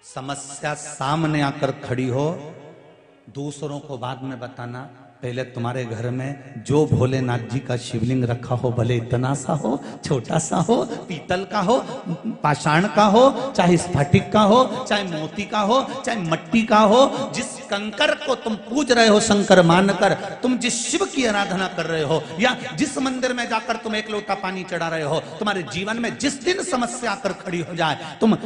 समस्या सामने आकर खड़ी हो, दूसरों को बाद में बताना। पहले तुम्हारे घर में जो भोलेनाथ जी का शिवलिंग रखा हो, भले इतना सा हो, छोटा सा हो, पीतल का हो, पाषाण का हो, चाहे स्फटिक का हो, चाहे मोती का हो, चाहे मट्टी का हो, जिस कंकर को तुम पूज रहे हो शंकर मानकर, तुम जिस शिव की आराधना कर रहे हो, या जिस मंदिर में जाकर तुम एक लोटा पानी चढ़ा रहे हो, तुम्हारे जीवन में जिस दिन समस्या आकर खड़ी हो जाए, तुम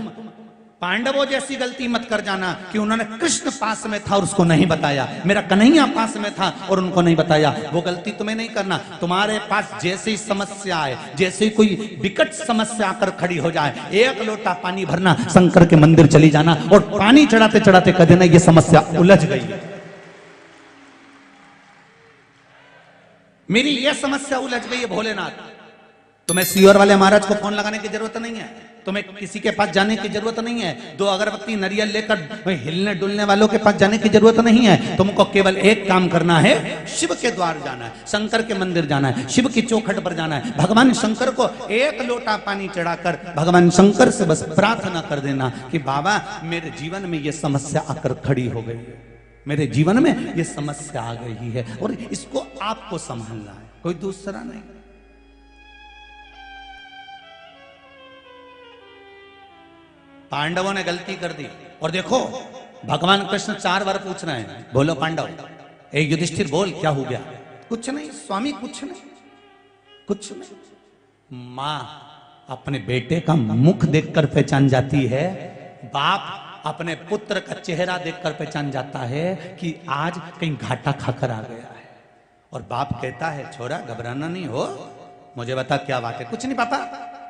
पांडवों जैसी गलती मत कर जाना कि उन्होंने कृष्ण पास में था और उसको नहीं बताया, मेरा कन्हैया पास में था और उनको नहीं बताया। वो गलती तुम्हें नहीं करना। तुम्हारे पास जैसे ही समस्या आए, जैसे ही कोई विकट समस्या आकर खड़ी हो जाए, एक लोटा पानी भरना, शंकर के मंदिर चली जाना और पानी चढ़ाते चढ़ाते कह देना ये समस्या उलझ गई है, मेरी ये समस्या उलझ गई है भोलेनाथ। तुम्हें सीवर वाले महाराज को फोन लगाने की जरूरत नहीं है, तुम्हें किसी के पास जाने की जरूरत नहीं है, दो अगरबत्ती नरियल लेकर हिलने डुलने वालों के पास जाने की जरूरत नहीं है। तुमको केवल एक काम करना है, शिव के द्वार जाना है, शंकर के मंदिर जाना है, शिव की चौखट पर जाना है, भगवान शंकर को एक लोटा पानी चढ़ाकर भगवान शंकर से बस प्रार्थना कर देना कि बाबा मेरे जीवन में ये समस्या आकर खड़ी हो गई है, मेरे जीवन में ये समस्या आ गई है और इसको आपको संभालना है, कोई दूसरा नहीं। पांडवों ने गलती कर दी और देखो भगवान कृष्ण 4 बार पूछ रहे हैं, बोलो पांडव, ए युधिष्ठिर बोल क्या हो गया? कुछ नहीं स्वामी, कुछ नहीं, कुछ नहीं। मां अपने बेटे का मुख देखकर पहचान जाती है, बाप अपने पुत्र का चेहरा देखकर पहचान जाता है कि आज कहीं घाटा खाकर आ गया है। और बाप कहता है छोरा घबराना नहीं हो, मुझे बता क्या बात है? कुछ नहीं पापा,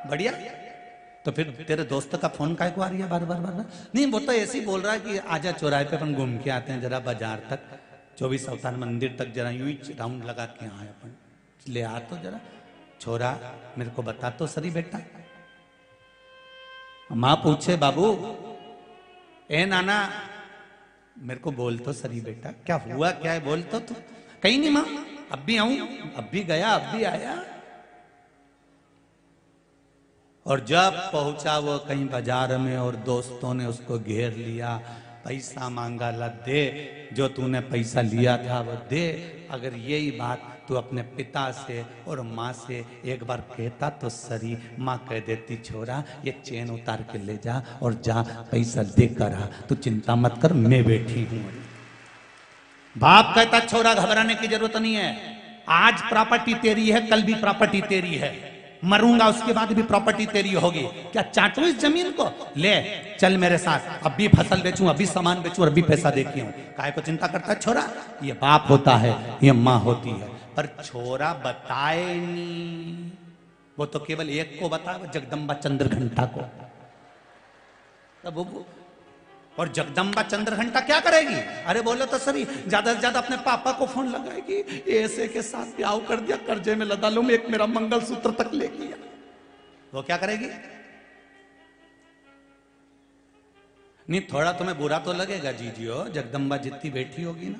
बढ़िया। तो फिर तेरे दोस्त का फोन काय को आ रही है बार बार बार बार? नहीं वो तो ऐसे ही बोल रहा है कि आजा चौराहे पे अपन घूम के आते हैं जरा बाजार तक, 24 अवतार मंदिर तक जरा यूं ही राउंड लगा के आए अपन, ले आ तो जरा। छोरा मेरे को बता तो सही बेटा। माँ पूछे बाबू, ए नाना मेरे को बोल तो सही बेटा, क्या हुआ क्या है बोल तो तू। कहीं नहीं माँ, अब भी आऊं, अब भी गया, अब भी आया। और जब पहुंचा वो कहीं बाजार में और दोस्तों ने उसको घेर लिया, पैसा मांगा, ला दे जो तूने पैसा लिया था वो दे। अगर यही बात तू अपने पिता से और माँ से एक बार कहता तो सही। माँ कह देती छोरा ये चेन उतार के ले जा और जा पैसा दे कर आ, तू चिंता मत कर मैं बैठी हूं। बाप कहता छोरा घबराने की जरूरत नहीं है, आज प्रॉपर्टी तेरी है, कल भी प्रॉपर्टी तेरी है, मरूंगा उसके बाद भी प्रॉपर्टी तेरी होगी। क्या चाटू इस जमीन को? ले चल मेरे साथ, अब भी फसल बेचूं, अभी सामान बेचूं और अभी पैसा देती हूं। काहे को चिंता करता है छोरा? ये बाप होता है, ये माँ होती है। पर छोरा बताए नहीं, वो तो केवल एक को बताए, जगदम्बा चंद्रघंटा को। तब और जगदम्बा चंद्रघंटा क्या करेगी? अरे बोलो तो सही, ज्यादा से ज्यादा अपने पापा को फोन लगाएगी, ऐसे के साथ ब्याह कर दिया, कर्जे में लदा लूं, एक मेरा मंगलसूत्र तक ले गया। वो क्या करेगी? नहीं थोड़ा तुम्हें बुरा तो लगेगा जीजियो, जगदम्बा जितनी बैठी होगी ना,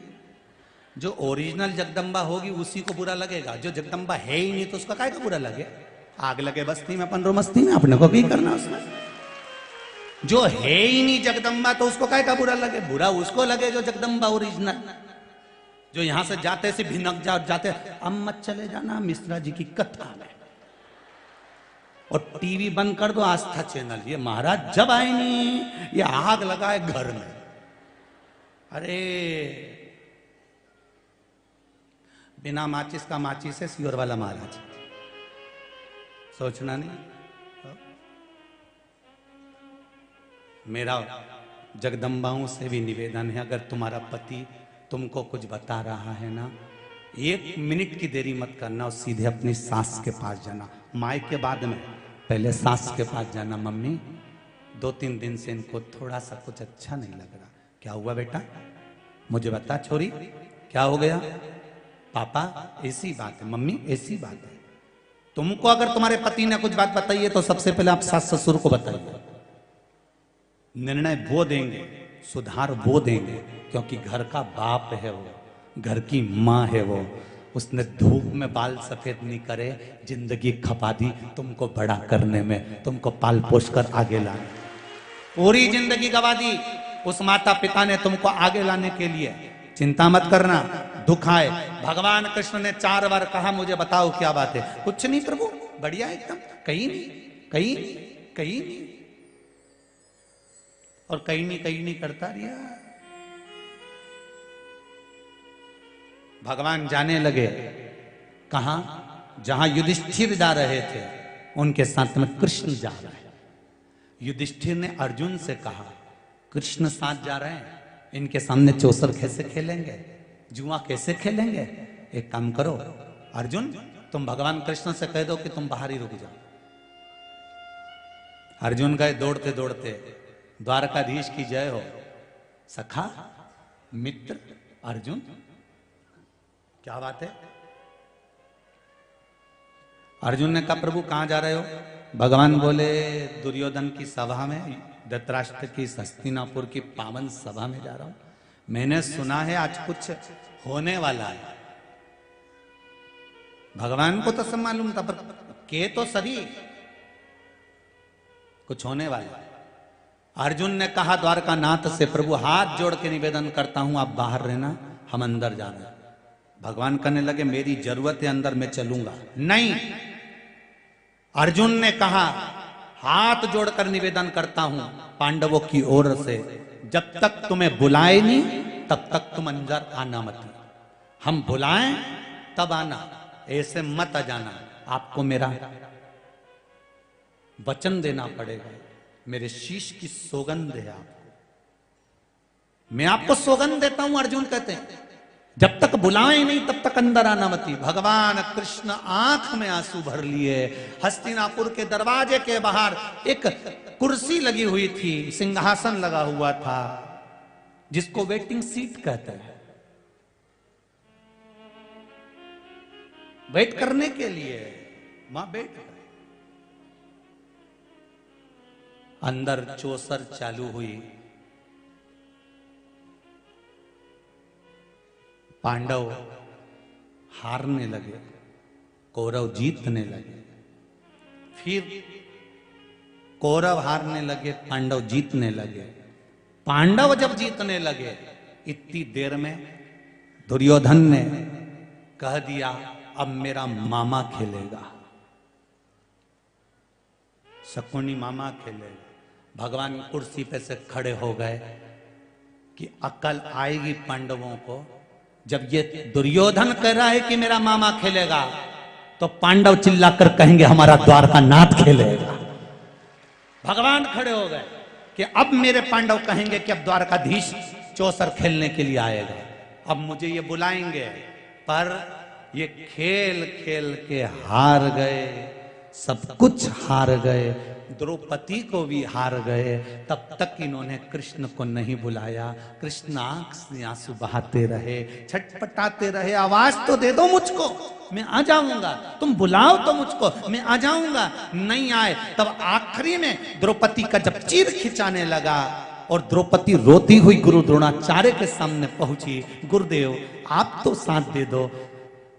जो ओरिजिनल जगदम्बा होगी उसी को बुरा लगेगा, जो जगदम्बा है ही नहीं तो उसका काय को बुरा लगे? आग लगे बस्ती में अपन रो मस्ती में, अपने को भी करना उसमें। जो है ही नहीं जगदम्बा तो उसको काय का बुरा लगे? बुरा उसको लगे जो जगदम्बा ओरिजिनल, जो यहां से जाते से भिनक जाते, अब मत चले जाना मिश्रा जी की कथा में, और टीवी बंद कर दो आस्था चैनल, ये महाराज जब आए नहीं ये आग लगाए घर में। अरे बिना माचिस का माचिस है सीवर वाला महाराज, सोचना नहीं। मेरा जगदम्बाओं से भी निवेदन है, अगर तुम्हारा पति तुमको कुछ बता रहा है ना, 1 मिनट की देरी मत करना और सीधे अपनी सास के पास जाना। माई के बाद में पहले सास के पास जाना। मम्मी 2-3 दिन से इनको थोड़ा सा कुछ अच्छा नहीं लग रहा, क्या हुआ बेटा? मुझे बता छोरी क्या हो गया? पापा ऐसी बात है, मम्मी ऐसी बात है। तुमको अगर तुम्हारे पति ने कुछ बात बताई है तो सबसे पहले आप सास ससुर को बताइए। निर्णय वो देंगे, सुधार वो देंगे, क्योंकि घर का बाप है वो, घर की माँ है वो। उसने धूप में बाल सफेद नहीं करे, जिंदगी खपा दी तुमको बड़ा करने में, तुमको पाल पोस कर आगे लाने। पूरी जिंदगी गवा दी उस माता पिता ने तुमको आगे लाने के लिए। चिंता मत करना, दुख आए। भगवान कृष्ण ने 4 बार कहा मुझे बताओ क्या बात है। कुछ नहीं प्रभु, बढ़िया एकदम, कहीं नहीं कहीं नहीं कहीं नहीं, और कहीं नहीं करता रिया। भगवान जाने लगे कहां, जहां युधिष्ठिर जा रहे थे उनके साथ में कृष्ण जा रहे हैं। युधिष्ठिर ने अर्जुन से कहा कृष्ण साथ जा रहे हैं, इनके सामने चौसर कैसे खेलेंगे, जुआ कैसे खेलेंगे। एक काम करो अर्जुन, तुम भगवान कृष्ण से कह दो कि तुम बाहर ही रुक जाओ। अर्जुन गए दौड़ते दौड़ते, द्वारकाधीश की जय हो। सखा मित्र अर्जुन, क्या बात है। अर्जुन ने कहा प्रभु कहां जा रहे हो। भगवान बोले दुर्योधन की सभा में, धृतराष्ट्र की हस्तिनापुर की पावन सभा में जा रहा हूं। मैंने सुना है आज कुछ होने वाला है। भगवान को तो सब मालूम था, पर के तो सभी कुछ होने वाला है। अर्जुन ने कहा द्वारका नाथ से प्रभु हाथ जोड़ के निवेदन करता हूं आप बाहर रहना, हम अंदर जा रहे हैं। भगवान कहने लगे मेरी जरूरत है अंदर, मैं चलूंगा नहीं। अर्जुन ने कहा हाथ जोड़कर निवेदन करता हूं पांडवों की ओर से, जब तक तुम्हें बुलाए नहीं तब तक तुम अंदर आना मत। हम बुलाएं तब आना, ऐसे मत आ जाना। आपको मेरा वचन देना पड़ेगा, मेरे शीश की सौगंध है आपको, मैं आपको सौगंध देता हूं। अर्जुन कहते हैं जब तक बुलाए नहीं तब तक अंदर आना मती। भगवान कृष्ण आंख में आंसू भर लिए। हस्तिनापुर के दरवाजे के बाहर एक कुर्सी लगी हुई थी, सिंहासन लगा हुआ था, जिसको वेटिंग सीट कहते हैं, वेट करने के लिए। मां बैठ गए। अंदर चौसर चालू हुई। पांडव हारने लगे, कौरव जीतने लगे। फिर कौरव हारने लगे, पांडव जीतने लगे। पांडव जब जीतने लगे इतनी देर में दुर्योधन ने कह दिया अब मेरा मामा खेलेगा, शकुनी मामा खेलेगा। भगवान कुर्सी पे से खड़े हो गए कि अकल आएगी पांडवों को। जब ये दुर्योधन कह रहा है कि मेरा मामा खेलेगा, तो पांडव चिल्लाकर कहेंगे हमारा द्वारका नाथ खेलेगा। भगवान खड़े हो गए कि अब मेरे पांडव कहेंगे कि अब द्वारकाधीश चौसर खेलने के लिए आएगा, अब मुझे ये बुलाएंगे। पर ये खेल खेल के हार गए, सब कुछ हार गए, द्रौपदी को भी हार गए। तब तक इन्होंने कृष्ण को नहीं बुलाया। कृष्ण आंख से आंसू बहाते रहे, छटपटाते रहे, आवाज तो दे दो मुझको, मैं आ जाऊंगा, तुम बुलाओ तो मुझको, मैं आ जाऊंगा। नहीं आए। तब आखिरी में द्रौपदी का जब चीर खिंचाने लगा और द्रौपदी रोती हुई गुरु द्रोणाचार्य के सामने पहुंची, गुरुदेव आप तो साथ दे दो।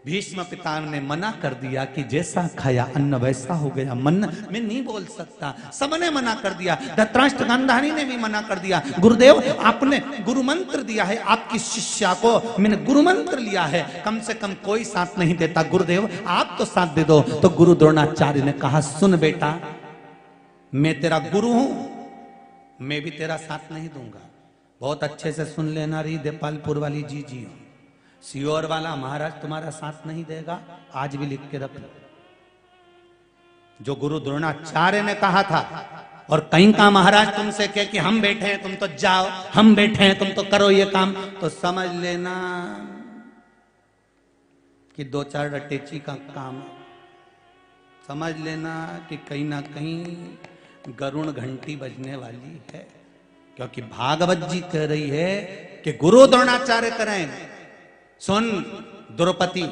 भीष्म पिता ने मना कर दिया कि जैसा खाया अन्न वैसा हो गया। मन मैं नहीं बोल सकता, सबने मना कर दिया। धृतराष्ट्र गांधारी ने भी मना कर दिया। गुरुदेव आपने गुरु मंत्र दिया है, आपकी शिष्या को मैंने गुरु मंत्र लिया है, कम से कम कोई साथ नहीं देता, गुरुदेव आप तो साथ दे दो। तो गुरु द्रोणाचार्य ने कहा सुन बेटा, मैं तेरा गुरु हूं, मैं भी तेरा साथ नहीं दूंगा। बहुत अच्छे से सुन लेना रही देपालपुर वाली जी जी, सियोर वाला महाराज तुम्हारा साथ नहीं देगा, आज भी लिख के रख लो। जो गुरु द्रोणाचार्य ने कहा था, और कहीं का महाराज तुमसे कहे कि हम बैठे हैं तुम तो जाओ, हम बैठे हैं तुम तो करो ये काम, तो समझ लेना कि 2-4 रटेची का काम। समझ लेना कि कहीं ना कहीं गरुण घंटी बजने वाली है, क्योंकि भागवत जी कह रही है कि गुरु द्रोणाचार्य करें। सुन द्रौपदी,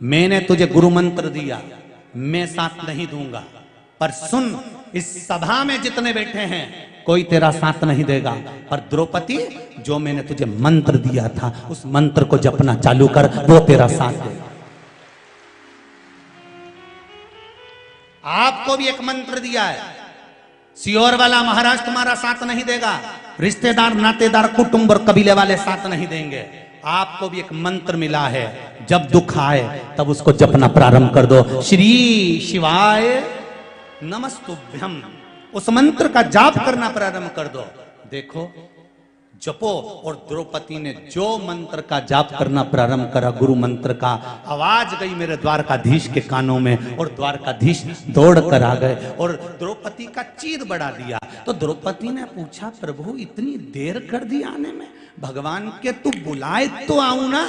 मैंने तुझे गुरु मंत्र दिया, मैं साथ नहीं दूंगा, पर सुन इस सभा में जितने बैठे हैं कोई तेरा साथ नहीं देगा। पर द्रौपदी जो मैंने तुझे मंत्र दिया था उस मंत्र को जपना चालू कर, वो तेरा साथ देगा। आपको भी एक मंत्र दिया है, सियोर वाला महाराज तुम्हारा साथ नहीं देगा, रिश्तेदार नातेदार कुटुंब और कबीले वाले साथ नहीं देंगे। आपको भी एक मंत्र मिला है, जब दुख आए तब उसको जपना प्रारंभ कर दो। श्री शिवाय नमस्तुभ्यम, उस मंत्र का जाप करना प्रारंभ कर दो। देखो जपो। और द्रौपदी ने जो मंत्र का जाप करना प्रारंभ करा, गुरु मंत्र का, आवाज गई मेरे द्वारकाधीश के कानों में और द्वारकाधीश दौड़ कर आ गए और द्रौपदी का चीर बढ़ा दिया। तो द्रौपदी ने पूछा, प्रभु इतनी देर कर दी आने में, भगवान के तू बुलाए तो आऊं ना,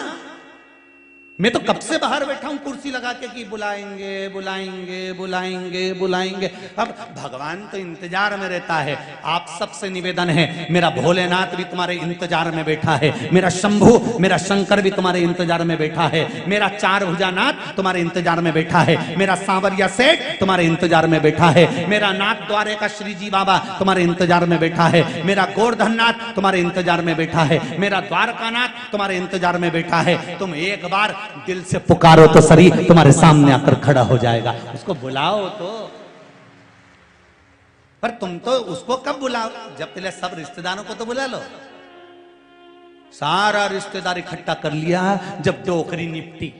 मैं तो कब से बाहर बैठा हूं कुर्सी लगा के कि बुलाएंगे बुलाएंगे बुलाएंगे बुलाएंगे। अब भगवान तो इंतजार में रहता है। आप सबसे निवेदन है, मेरा भोलेनाथ भी तुम्हारे इंतजार में बैठा है, मेरा शंभू मेरा शंकर भी तुम्हारे इंतजार में बैठा है, मेरा चार भुजानाथ तुम्हारे इंतजार में बैठा है, मेरा सांवरिया सेठ तुम्हारे इंतजार में बैठा है, मेरा नाथ द्वारे का श्रीजी बाबा तुम्हारे इंतजार में बैठा है, मेरा गोवर्धननाथ तुम्हारे इंतजार में बैठा है, मेरा द्वारकानाथ तुम्हारे इंतजार में बैठा है। तुम एक बार दिल से पुकारो तो सही, तुम्हारे सामने आकर खड़ा हो जाएगा। उसको बुलाओ तो। पर तुम तो उसको कब बुलाओ, जब पहले सब रिश्तेदारों को तो बुला लो। सारा रिश्तेदार इकट्ठा कर लिया जब डोकरी निपटी,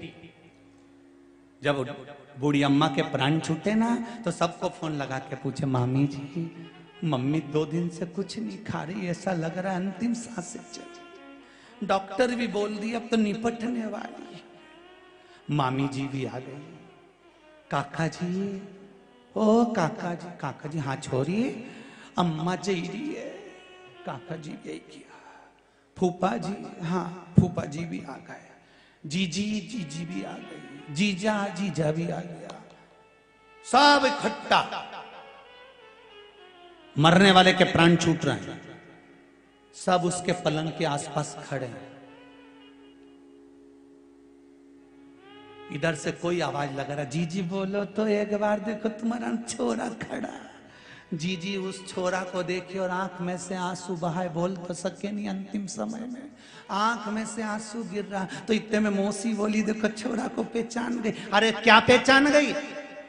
जब बूढ़ी अम्मा के प्राण छूटे ना, तो सबको फोन लगा के पूछे, मामी जी मम्मी 2 दिन से कुछ नहीं खा रही, ऐसा लग रहा है अंतिम सांसें चली, डॉक्टर भी बोल दिया अब तो निपटने वाली। मामी जी भी आ गई, काका जी, ओ काका जी हाँ छोड़िए, अम्मा जी रही है, काका जी यही किया, फूफा जी हाँ फूफा जी भी आ गए, जीजी भी आ गई, जीजा भी आ गया, सब इकट्ठा। मरने वाले के प्राण छूट रहे हैं, सब उसके पलंग के आसपास खड़े हैं। इधर से कोई आवाज लगा रहा, जीजी बोलो तो एक बार देखो तुम्हारा छोरा खड़ा। जीजी उस छोरा को देखी और आंख में से आंसू बहाए, बोल तो सके नहीं, अंतिम समय में आंख में से आंसू गिर रहा। तो इतने में मौसी बोली, देखो छोरा को पहचान गई। अरे क्या पहचान गई?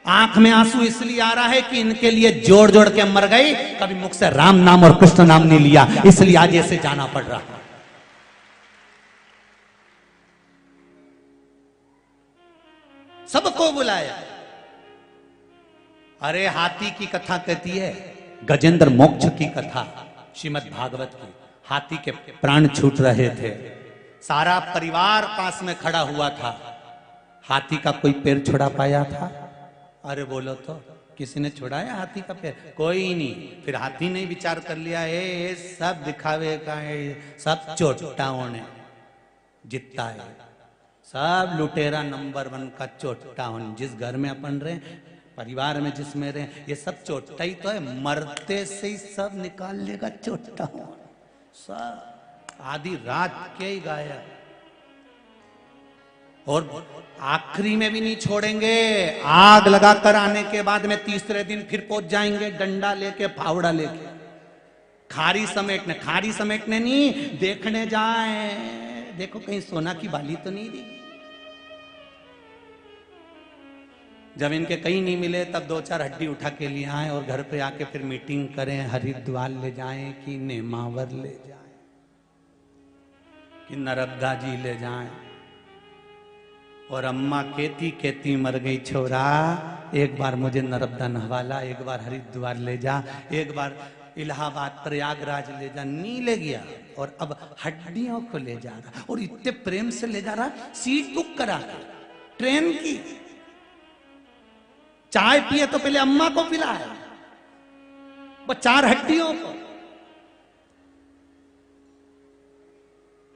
आंख में आंसू इसलिए आ रहा है कि इनके लिए जोड़ जोड़ के मर गई, कभी मुख से राम नाम और कृष्ण नाम नहीं लिया, इसलिए आज ऐसे जाना पड़ रहा। सबको बुलाया। अरे हाथी की कथा कहती है, गजेंद्र मोक्ष की कथा श्रीमद् भागवत की। हाथी के प्राण छूट रहे थे, सारा परिवार पास में खड़ा हुआ था। हाथी का कोई पैर छुड़ा पाया था? अरे बोलो तो, किसी ने छुड़ाया हाथी का पैर? कोई नहीं। फिर हाथी ने विचार कर लिया, ए सब दिखावे का है, सब चोटाओं ने जीतता है, सब लुटेरा नंबर 1 का चोटा हो। जिस घर में अपन रहे, परिवार में जिसमें रहे, ये सब चोटा ही तो है, मरते से ही सब निकाल लेगा चोटा हो। सब आधी रात के ही गाया, और आखिरी में भी नहीं छोड़ेंगे। आग लगाकर आने के बाद में तीसरे दिन फिर पहुंच जाएंगे, डंडा लेके फावड़ा लेके। खारी समेटने नहीं, देखने जाए, देखो कहीं सोना की बाली तो नहीं दी। जब इनके कहीं नहीं मिले तब 2-4 हड्डी उठा के लिए आए और घर पे आके फिर मीटिंग करें, हरिद्वार ले जाएं कि नेमावर ले जाएं कि नर्मदा जी ले जाएं। और अम्मा कहती मर गई, छोरा एक बार मुझे नर्मदा नहवाला, एक बार हरिद्वार ले जा, एक बार इलाहाबाद प्रयागराज ले जा। नहीं ले गया, और अब हड्डियों को ले जा रहा, और इतने प्रेम से ले जा रहा, सीट बुक करा ट्रेन की। चाय पिए तो पहले अम्मा को पिलाया, वो 4 हड्डियों को।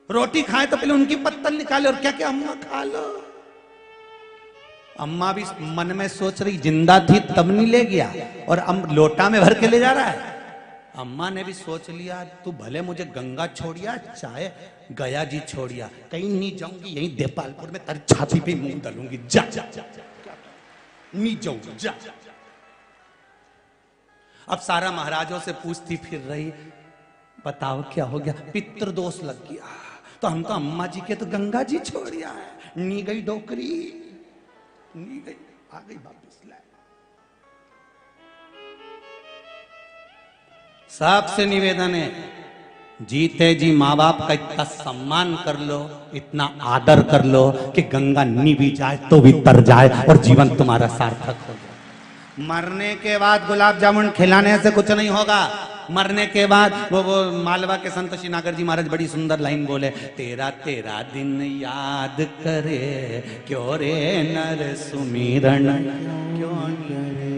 रोटी खाए तो पहले उनकी पत्तल निकाले और क्या क्या अम्मा खा लो। अम्मा भी मन में सोच रही, जिंदा थी तब नहीं ले गया, और लोटा में भर के ले जा रहा है। अम्मा ने भी सोच लिया, तू भले मुझे गंगा छोड़िया चाहे गया जी छोड़िया, कहीं नहीं जाऊंगी, यहीं देपालपुर में तेरी छाती पे मुंह डालूंगी, जा जा जा नहीं जाऊंगी, जा। अब सारा महाराजों से पूछती फिर रही, बताओ क्या हो गया? पितृदोष लग गया। तो हम तो अम्मा जी के तो गंगा जी छोड़िया है। नी गई डोकरी, नी गई, आ गई वापिस। सबसे निवेदन है, जीते जी माँ बाप का इतना सम्मान कर लो, इतना आदर कर लो कि गंगा नी भी जाए तो भी तर जाए और जीवन तुम्हारा सार्थक हो जाए। मरने के बाद गुलाब जामुन खिलाने से कुछ नहीं होगा। मरने के बाद वो मालवा के संत श्री नागर जी महाराज बड़ी सुंदर लाइन बोले, तेरा तेरा दिन याद करे क्यों रे नर सुमिरन क्यों करे,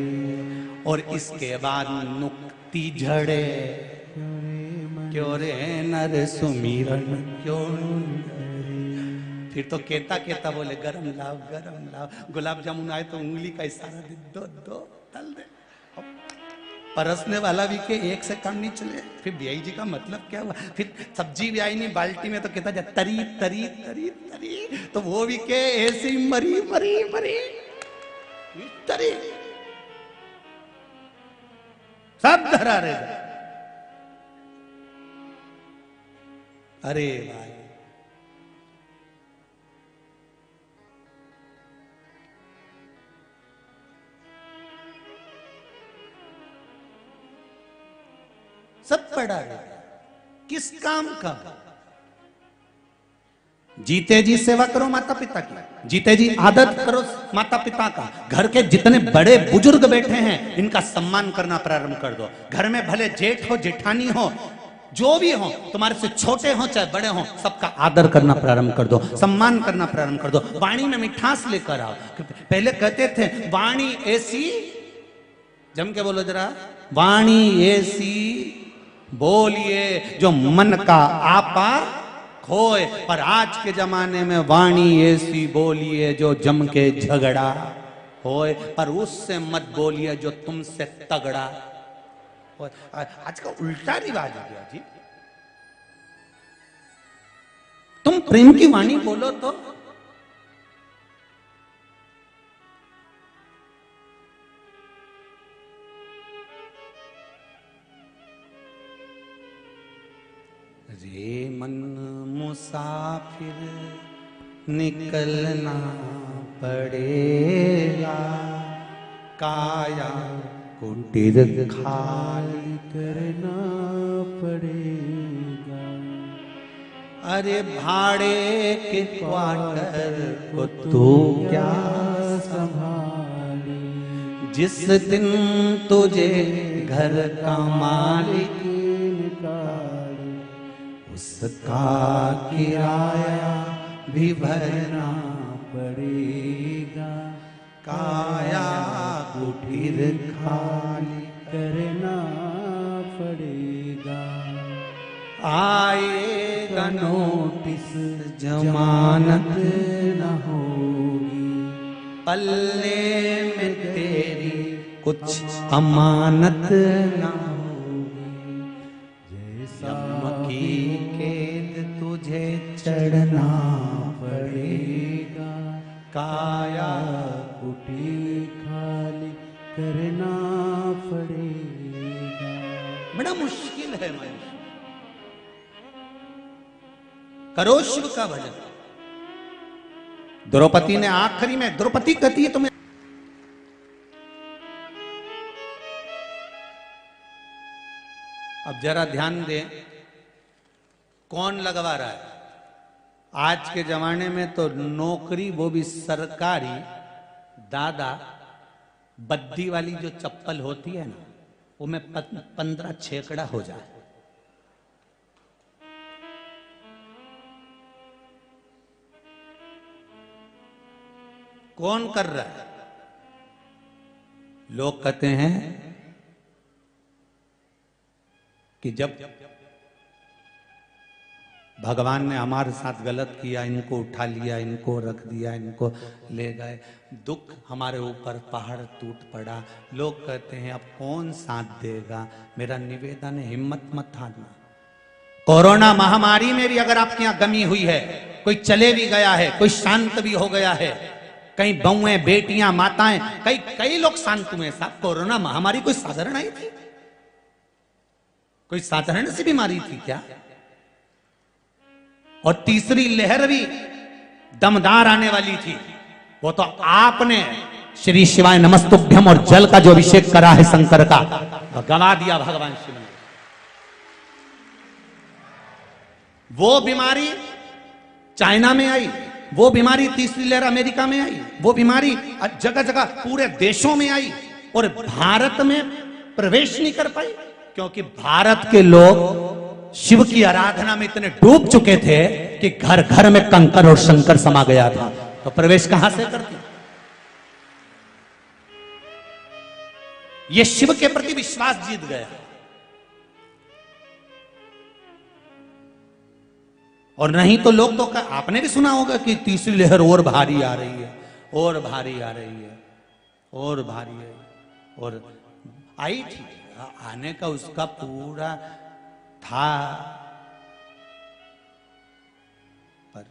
और इसके बाद नुक्ति झड़े क्यों रे नर सुमिरन क्यों करे। फिर तो कहता कहता बोले गरम लाओ गरम लाओ, गुलाब जामुन आए तो उंगली का इशारा दे, दो दो तल दे। परसने वाला भी के एक से काम नहीं चले। फिर बियाई जी का मतलब क्या हुआ, फिर सब्जी भी आई नहीं बाल्टी में तो कहता जा तरी तरी तरी तरी, तो वो भी के ऐसे ही मरी मरी मरी तरी, सब धरा रहे। अरे भाई सब पड़ा है, किस काम का। जीते जी सेवा करो माता पिता की, जीते जी आदत करो माता पिता का। घर के जितने बड़े बुजुर्ग बैठे हैं इनका सम्मान करना प्रारंभ कर दो। घर में भले जेठ हो जेठानी हो जो भी हो, तुम्हारे से छोटे हो चाहे बड़े हो, सबका आदर करना प्रारंभ कर दो, सम्मान करना प्रारंभ कर दो। वाणी में मिठास लेकर आओ। पहले कहते थे वाणी ऐसी, जम के बोलो जरा, वाणी ऐसी बोलिए जो मन का आपा खोए, और आज के जमाने में वाणी ऐसी बोलिए जो जम के झगड़ा होए, पर उससे मत बोलिए जो तुमसे तगड़ा होए। आज का उल्टा रिवाज हो गया जी। तुम प्रेम की वाणी बोलो तो रे मन मुसाफिर निकलना पड़ेगा, काया कुटीर खाली करना पड़ेगा। अरे भाड़े के क्वार्टर को तू क्या संभाले, जिस दिन तुझे घर का मालिक उसका किराया भी भरना पड़ेगा, काया कुटीर खाली करना पड़ेगा। आएगा नोटिस जमानत न होगी, पल्ले में तेरी कुछ अमानत न होगी, जैसा की कैद तुझे चढ़ना पड़ेगा, काया कुटीर खाली करना पड़ेगा। बड़ा मुश्किल है मनुष्य। करो शिव का भजन। द्रौपदी ने आखिरी में, द्रौपदी कहती है तुम्हें, अब जरा ध्यान दें कौन लगवा रहा है। आज के जमाने में तो नौकरी, वो भी सरकारी, दादा बद्दी वाली जो चप्पल होती है ना, वो में 15 छेकड़ा हो जाए। कौन कर रहा है? लोग कहते हैं कि जब भगवान ने हमारे साथ गलत किया, इनको उठा लिया, इनको रख दिया, इनको ले गए, दुख हमारे ऊपर पहाड़ टूट पड़ा। लोग कहते हैं अब कौन साथ देगा। मेरा निवेदन है, हिम्मत मत हारना। कोरोना महामारी में भी अगर आपके यहाँ गमी हुई है, कोई चले भी गया है, कोई शांत भी हो गया है, कई बहुएं, बेटियां, माताएं, कई लोग शांत हुए। साहब कोरोना महामारी कोई साधारण आई थी? कोई साधारण सी बीमारी थी क्या? और तीसरी लहर भी दमदार आने वाली थी। वो तो आपने श्री शिवाय नमस्तुभ्यम और जल का जो अभिषेक करा है शंकर का, गवा दिया भगवान शिव ने। वो बीमारी चाइना में आई, वो बीमारी तीसरी लहर अमेरिका में आई, वो बीमारी जगह जगह पूरे देशों में आई और भारत में प्रवेश नहीं कर पाई, क्योंकि भारत के लोग शिव की आराधना में इतने डूब चुके थे कि घर घर में कंकर और शंकर समा गया था, तो प्रवेश कहां से करती। ये शिव के प्रति विश्वास जीत गया। और नहीं तो लोग तो आपने भी सुना होगा कि तीसरी लहर और भारी आ रही है, और भारी आ रही है, और भारी है, और आई थी, आने का उसका पूरा था, पर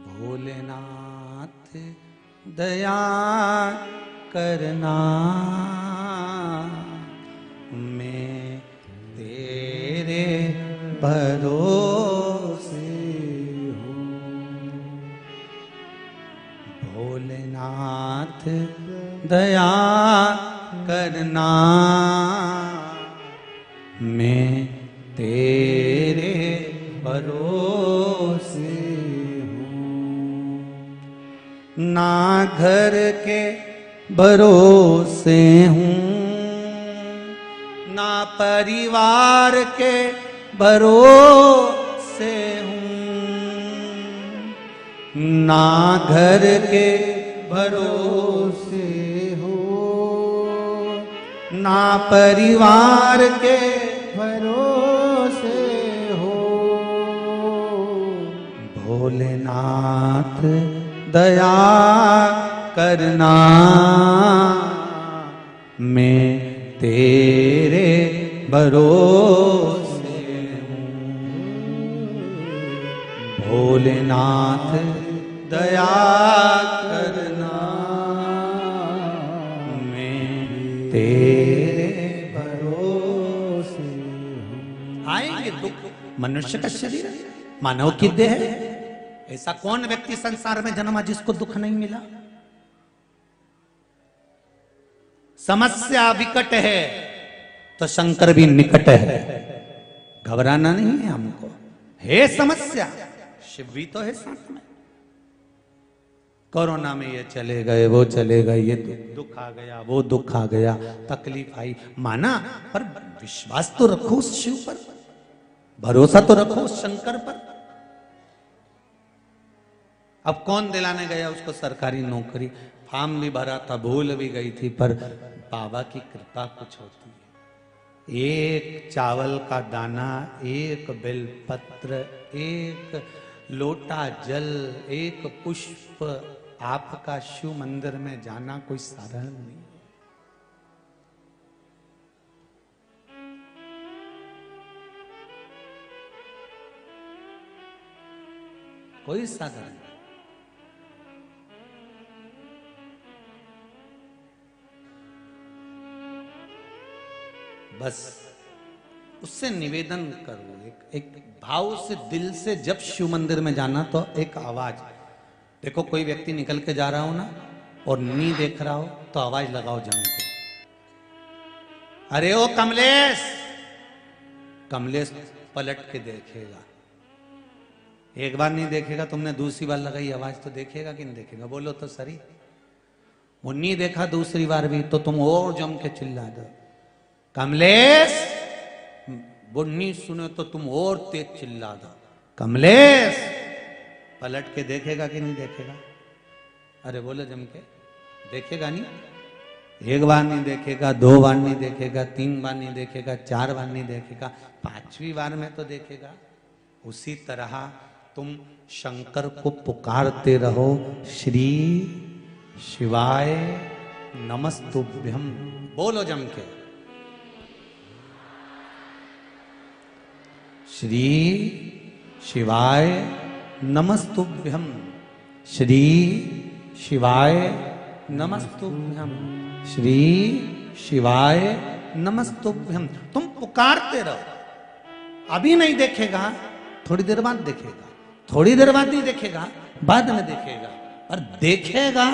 भोलेनाथ दया करना, मैं तेरे भरोसे हूँ। भोलेनाथ दया करना, मैं तेरे भरोसे ना घर के भरोसे हूँ, ना परिवार के भरोसे हूँ, ना घर के भरोसे हो, ना परिवार के भरोसे हो। भोलेनाथ दया करना, मैं तेरे भरोसे हूँ। भोलेनाथ दया करना, मैं तेरे भरोसे हूँ। आएंगे दुख, मनुष्य का शरीर है, मानव की देह है। ऐसा कौन व्यक्ति संसार में जन्मा जिसको दुख नहीं मिला। समस्या विकट है तो शंकर भी निकट है, घबराना नहीं है हमको। है समस्या, शिव भी तो है साथ में। कोरोना में ये चले गए, वो चले गए, ये दुख आ गया, वो दुख आ गया, तकलीफ आई, माना, पर विश्वास तो रखो उस शिव पर, भरोसा तो रखो उस शंकर पर। अब कौन दिलाने गया उसको सरकारी नौकरी, फॉर्म भी भरा था, भूल भी गई थी, पर बाबा की कृपा कुछ होती है। एक चावल का दाना, एक बेलपत्र, एक लोटा जल, एक पुष्प, आपका शिव मंदिर में जाना कोई साधारण नहीं। कोई साधारण नहीं। बस उससे निवेदन करो, एक भाव से, दिल से, जब शिव मंदिर में जाना तो एक आवाज। देखो कोई व्यक्ति निकल के जा रहा हो ना और नहीं देख रहा हो तो आवाज लगाओ जम के, अरे ओ कमलेश। कमलेश पलट के देखेगा, एक बार नहीं देखेगा, तुमने दूसरी बार लगाई आवाज तो देखेगा कि नहीं देखेगा, बोलो तो सही। वो नहीं देखा दूसरी बार भी तो तुम और जम के चिल्ला दो, कमलेश। वो नहीं सुने तो तुम और तेज चिल्ला दो, कमलेश। पलट के देखेगा कि नहीं देखेगा, अरे बोलो जम के, देखेगा नहीं। एक बार नहीं देखेगा, दो बार नहीं देखेगा, तीन बार नहीं देखेगा, चार बार नहीं देखेगा, पांचवी बार में तो देखेगा। उसी तरह तुम शंकर को पुकारते रहो, श्री शिवाय नमस्तुभ्यम, बोलो जम के, श्री शिवाय नमस्तुभ्यम, श्री शिवाय नमस्तुभ्यम, श्री शिवाय नमस्तुभ्यम। तुम पुकारते रहो। अभी नहीं देखेगा, थोड़ी देर बाद देखेगा, थोड़ी देर बाद नहीं देखेगा, बाद में देखेगा। और देखेगा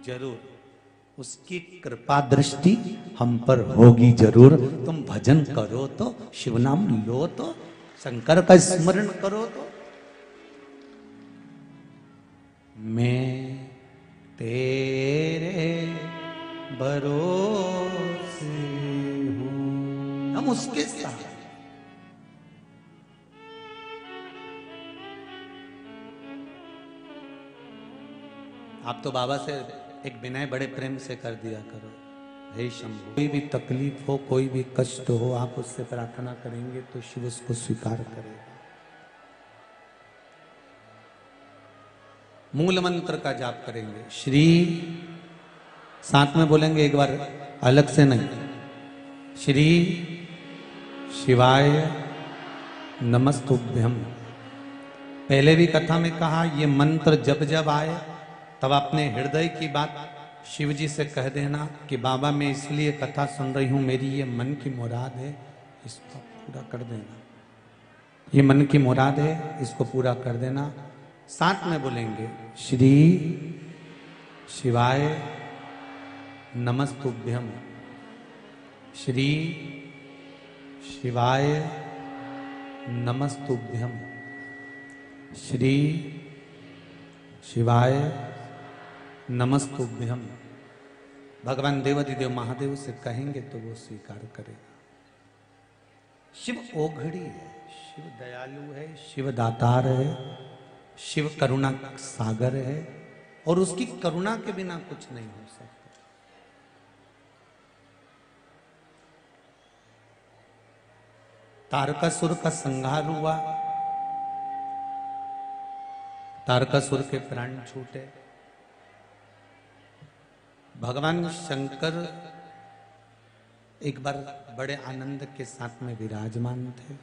जरूर, उसकी कृपा दृष्टि हम पर होगी जरूर। तुम भजन करो तो, शिव नाम लो तो, शंकर का स्मरण करो तो। मैं तेरे भरोसे हूं, हम उसके साथ। आप तो बाबा से एक विनय बड़े प्रेम से कर दिया करो, हे शंभु, कोई भी तकलीफ हो, कोई भी कष्ट हो, आप उससे प्रार्थना करेंगे तो शिव उसको स्वीकार करेगा। मूल मंत्र का जाप करेंगे, श्री, साथ में बोलेंगे एक बार, अलग से नहीं, श्री शिवाय नमस्तुभ्यम। पहले भी कथा में कहा, ये मंत्र जब जब आए तब अपने हृदय की बात शिव जी से कह देना कि बाबा मैं इसलिए कथा सुन रही हूं, मेरी ये मन की मुराद है, इसको पूरा कर देना। ये मन की मुराद है, इसको पूरा कर देना। साथ में बोलेंगे, श्री शिवाय नमस्तुभ्यम, श्री शिवाय नमस्तुभ्यम, श्री शिवाय नमस्तुभ्यम। भगवान देवाधिदेव महादेव से कहेंगे तो वो स्वीकार करेगा। शिव ओघड़ी है, शिव दयालु है, शिव दातार है, शिव करुणा सागर है, और उसकी करुणा के बिना कुछ नहीं हो सकता। तारकासुर का संहार हुआ, तारकासुर के प्राण छूटे। भगवान शंकर एक बार बड़े आनंद के साथ में विराजमान थे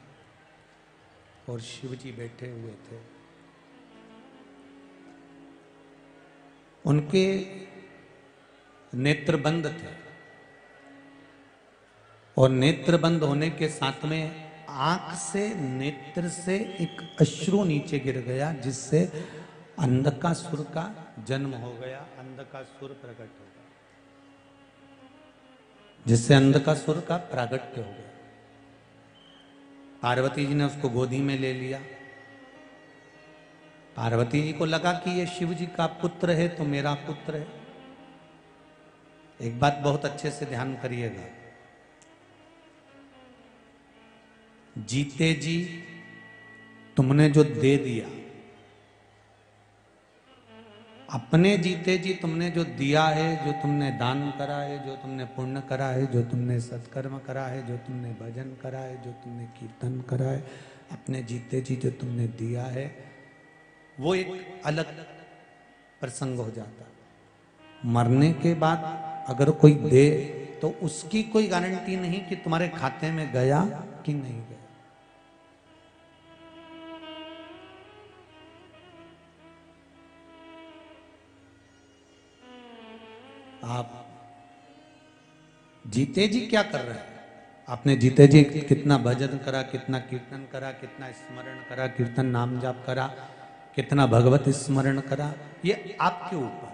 और शिव जी बैठे हुए थे। उनके नेत्र बंद थे और नेत्र बंद होने के साथ में आंख से, नेत्र से एक अश्रु नीचे गिर गया, जिससे अंधकासुर का जन्म हो गया, अंधकासुर प्रकट हो गया, जिससे अंधकासुर का प्रागट्य हो गया। पार्वती जी ने उसको गोदी में ले लिया। पार्वती जी को लगा कि ये शिव जी का पुत्र है तो मेरा पुत्र है। एक बात बहुत अच्छे से ध्यान करिएगा, जीते जी तुमने जो दे दिया, अपने जीते जी तुमने जो दिया है, जो तुमने दान करा है, जो तुमने पुण्य करा है, जो तुमने सत्कर्म करा है, जो तुमने भजन करा है, जो तुमने कीर्तन करा है, अपने जीते जी जो तुमने दिया है, वो एक अलग प्रसंग हो जाता। मरने के बाद अगर कोई दे तो उसकी कोई गारंटी नहीं कि तुम्हारे खाते में गया कि नहीं गया। आप जीते जी क्या कर रहे हैं? आपने जीते जी कितना भजन करा, कितना कीर्तन करा, कितना स्मरण करा, कीर्तन नाम जाप करा, कितना भगवत स्मरण करा, ये आपके ऊपर।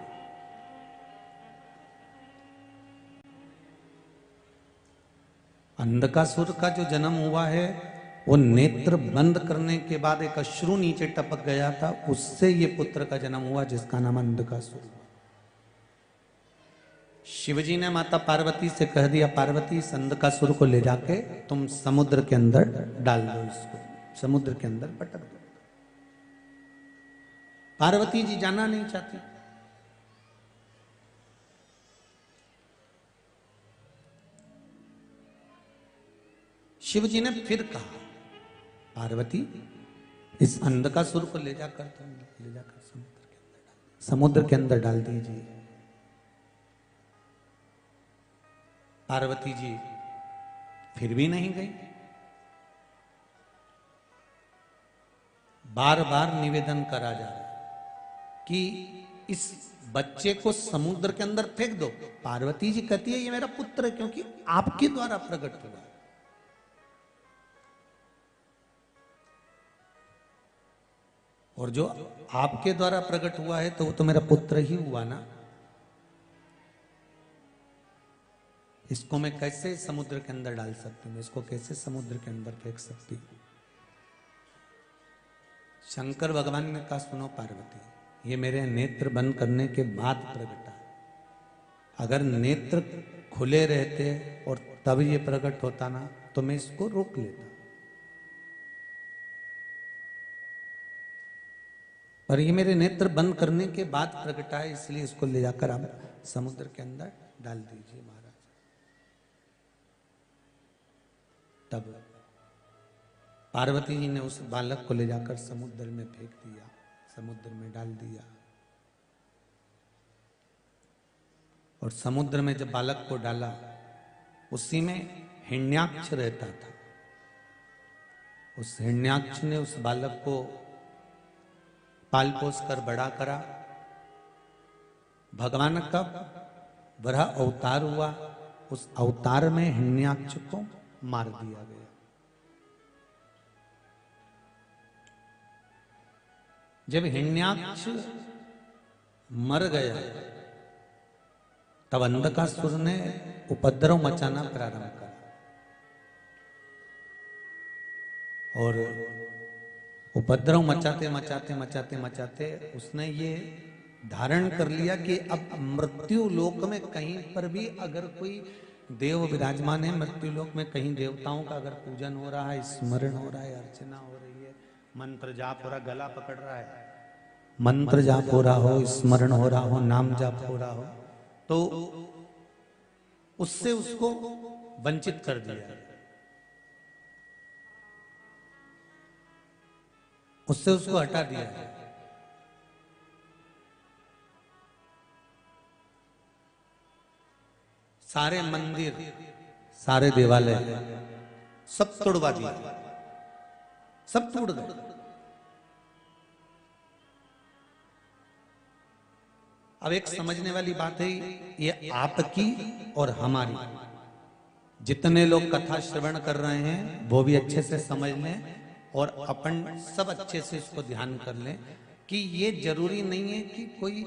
अंधकासुर का जो जन्म हुआ है वो नेत्र बंद करने के बाद एक अश्रु नीचे टपक गया था, उससे ये पुत्र का जन्म हुआ जिसका नाम अंधकासुर। शिवजी ने माता पार्वती से कह दिया, पार्वती इस अंधकासुर को ले जाके तुम समुद्र के अंदर डाल दो, इसको समुद्र के अंदर पटक दो। पार्वती जी जाना नहीं चाहती। शिवजी ने फिर कहा, पार्वती इस अंधकासुर को ले जाकर समुद्र के अंदर डाल दीजिए। पार्वती जी फिर भी नहीं गई। बार बार निवेदन करा जा रहा है कि इस बच्चे को समुद्र के अंदर फेंक दो। पार्वती जी कहती है ये मेरा पुत्र है क्योंकि आपके द्वारा प्रकट हुआ। और जो आपके द्वारा प्रकट हुआ है तो वो तो मेरा पुत्र ही हुआ ना। इसको मैं कैसे समुद्र के अंदर डाल सकती हूँ, इसको कैसे समुद्र के अंदर फेंक सकती हूँ। शंकर भगवान ने कहा सुनो पार्वती, ये मेरे नेत्र बंद करने के बाद प्रकटा। अगर नेत्र खुले रहते और तब ये प्रकट होता ना तो मैं इसको रोक लेता, पर ये मेरे नेत्र बंद करने के बाद प्रकटा है, इसलिए इसको ले जाकर आप समुद्र के अंदर डाल दीजिए महाराज। तब पार्वती जी ने उस बालक को ले जाकर समुद्र में फेंक दिया, समुद्र में डाल दिया। और समुद्र में जब बालक को डाला, उसी में हिरण्याक्ष रहता था। उस हिरण्याक्ष ने उस बालक को पाल पोस कर बड़ा करा। भगवान का वह अवतार हुआ, उस अवतार में हिरण्याक्ष को मार दिया गया। जब हिरण्याक्ष मर गया तब अंधकासुर ने उपद्रव मचाना प्रारंभ करा और उपद्रव मचाते मचाते मचाते मचाते उसने ये धारण कर लिया कि अब मृत्यु लोक में कहीं पर भी अगर कोई देव विराजमान है, मृत्यु लोक में कहीं देवताओं का अगर पूजन हो रहा है, स्मरण हो रहा है, अर्चना हो रही है, मंत्र जाप हो रहा, गला पकड़ रहा है, मंत्र जाप हो रहा हो, स्मरण हो रहा हो, नाम जाप हो रहा हो, तो उससे उसको वंचित कर दिया, उससे उसको हटा दिया। सारे मंदिर, सारे देवालय सब तोड़वा दिया, सब टूट गए। अब एक समझने वाली बात है, ये आपकी और हमारी, जितने लोग कथा श्रवण कर रहे हैं वो भी अच्छे से समझ लें और अपन सब अच्छे से इसको ध्यान कर लें कि ये जरूरी नहीं है कि कोई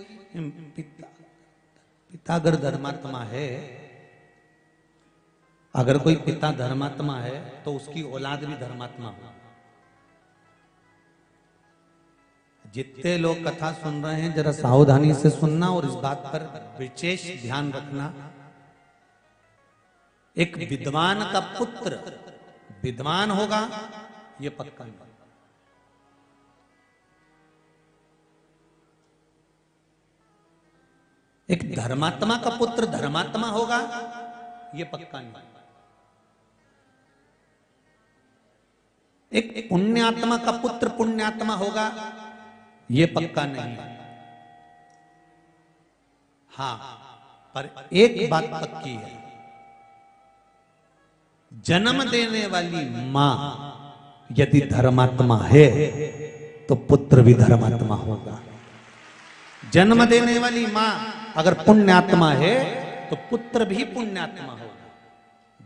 पिता अगर धर्मात्मा है, अगर कोई पिता धर्मात्मा है तो उसकी औलाद भी धर्मात्मा हो। जितने लोग कथा सुन रहे हैं जरा सावधानी से सुनना और इस बात पर विशेष ध्यान रखना। एक विद्वान का पुत्र विद्वान होगा ये पक्का नहीं। एक धर्मात्मा का पुत्र धर्मात्मा होगा ये पक्का नहीं। एक पुण्यात्मा का पुत्र पुण्यात्मा होगा ये पक्का नहीं। हां, पर एक बात पक्की है, जन्म देने वाली मां यदि धर्मात्मा है तो पुत्र भी धर्मात्मा होगा। जन्म देने वाली मां अगर पुण्यात्मा है तो पुत्र भी पुण्यात्मा होगा।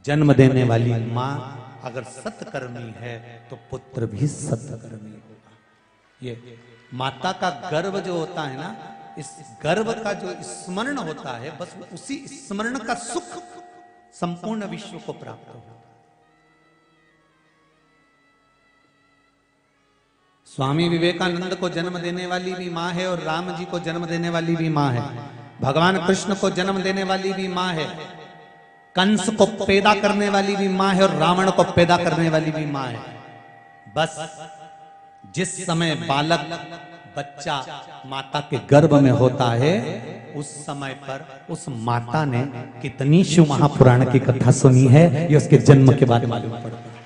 जन्म देने वाली मां अगर सत्कर्मी है तो पुत्र भी सत्कर्मी होगा। ये माता का गर्भ जो होता है ना, इस गर्भ का जो स्मरण होता है, बस उसी स्मरण का सुख संपूर्ण विश्व को प्राप्त होगा। स्वामी विवेकानंद को जन्म देने वाली भी मां है और राम जी को जन्म देने वाली भी मां है। भगवान कृष्ण को जन्म देने वाली भी मां है। कंस को पैदा करने वाली भी मां है और रावण को पैदा करने वाली भी मां है। बस जिस समय बालक बच्चा माता के गर्भ में होता है, उस समय पर उस माता ने कितनी शिव महापुराण की कथा सुनी है ये उसके जन्म के बाद मालूम पड़ता है।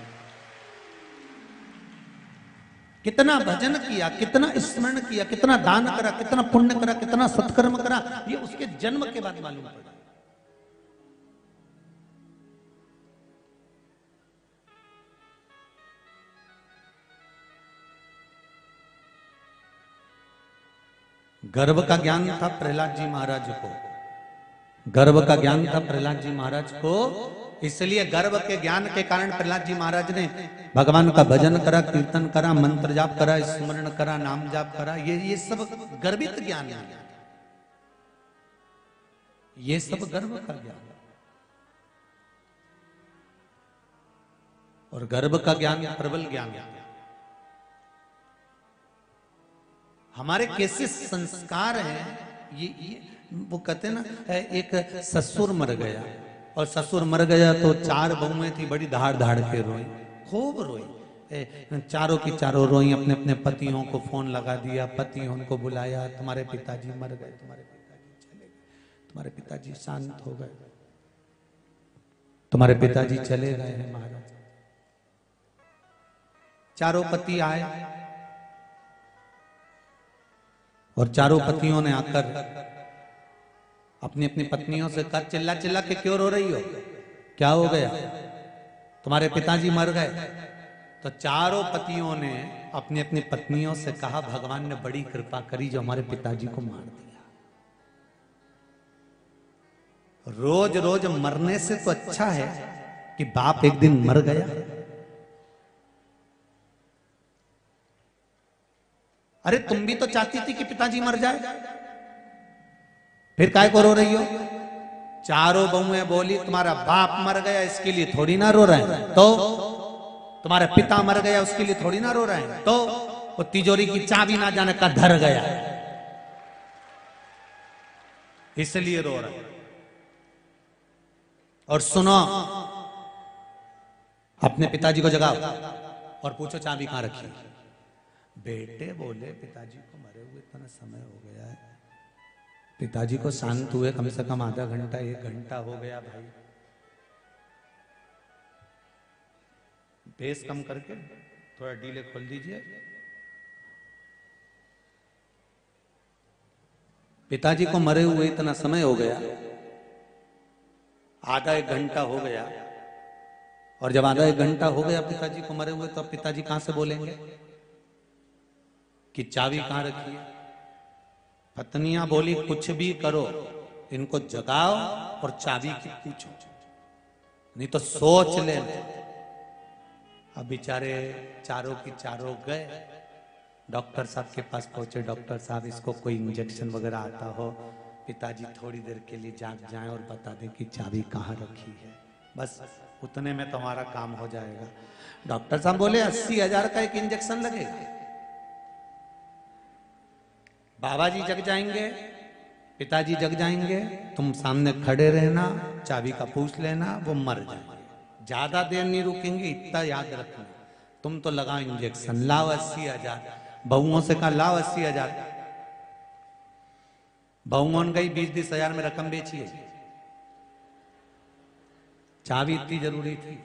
कितना भजन किया, कितना स्मरण किया, कितना दान करा, कितना पुण्य करा, कितना सत्कर्म करा, ये उसके जन्म के बाद मालूम पड़ा। गर्भ का ज्ञान था प्रहलाद जी महाराज को, गर्भ का ज्ञान था प्रहलाद जी महाराज को, इसलिए गर्भ के ज्ञान के कारण प्रहलाद जी महाराज ने भगवान का भजन करा, कीर्तन करा, मंत्र जाप करा, स्मरण करा, नाम जाप करा। ये सब गर्भित ज्ञान है, ये सब गर्भ का ज्ञान। और गर्भ का ज्ञान प्रबल ज्ञान है। हमारे कैसे संस्कार हैं, ये वो कहते हैं ना, एक ससुर मर गया और ससुर मर गया तो 4 बहुएं थी, बड़ी धाड़ धाड़ के रोई, खूब रोई, चारों की चारों रोई, अपने अपने पतियों को फोन लगा दिया, पतियों को बुलाया, तुम्हारे पिताजी मर गए, तुम्हारे पिताजी चले गए, तुम्हारे पिताजी शांत हो गए, तुम्हारे पिताजी चले गए हैं महाराज। चारों पति आए और चारों पतियों ने आकर अपनी अपनी पत्नियों से कहा, चिल्ला चिल्ला के क्यों रो रही हो, क्या हो गया, तुम्हारे पिताजी मर गए। तो चारों पतियों ने अपनी अपनी पत्नियों से कहा, भगवान ने बड़ी कृपा करी जो हमारे पिताजी को मार दिया। रोज रोज मरने से तो अच्छा है कि बाप एक दिन मर गया। अरे तुम भी तो चाहती थी कि पिताजी मर जाए, फिर काय को रो रही हो। चारों बहुएं बोली, तुम्हारा बाप मर गया इसके लिए थोड़ी ना रो रहे हैं, तो तुम्हारा पिता मर गया उसके लिए थोड़ी ना रो रहे हैं, तो वो तिजोरी की चाबी ना जाने का धर गया इसलिए रो रहे हैं। और सुनो, अपने पिताजी को जगाओ और पूछो चाबी कहां रखी। बेटे बोले, पिताजी को मरे हुए इतना समय हो गया है, पिताजी को शांत हुए कम से कम आधा घंटा 1 घंटा हो गया भाई, बेस कम करके थोड़ा डीले खोल दीजिए। पिताजी को मरे हुए इतना समय हो गया, आधा 1 घंटा हो गया, और जब आधा 1 घंटा हो गया पिताजी को मरे हुए, तो अब पिताजी कहां से बोलेंगे कि चाबी कहां रखी है। पत्नियां बोली, कुछ भी करो, इनको जगाओ और चाबी की पूछो, नहीं तो सोच ले। अब बेचारे चारों की चारों गए, डॉक्टर साहब के पास पहुंचे, डॉक्टर साहब इसको कोई इंजेक्शन वगैरह आता हो, पिताजी थोड़ी देर के लिए जाग जाएं और बता दें कि चाबी कहां रखी है, बस उतने में तुम्हारा काम हो जाएगा। डॉक्टर साहब बोले 80,000 का एक इंजेक्शन लगेगा। बाबा जी जग जाएंगे, पिताजी जग जाएंगे, तुम सामने खड़े रहना, चाबी का पूछ लेना, वो मर जाएंगे, ज्यादा देर नहीं रुकेंगे, इतना याद रखना। तुम तो लगाओ इंजेक्शन, लाओ 80,000। बहुओं से कहा लाओ 80,000, बहुओं ने गई 20-20 हजार में रकम बेचिए। चाबी इतनी जरूरी थी।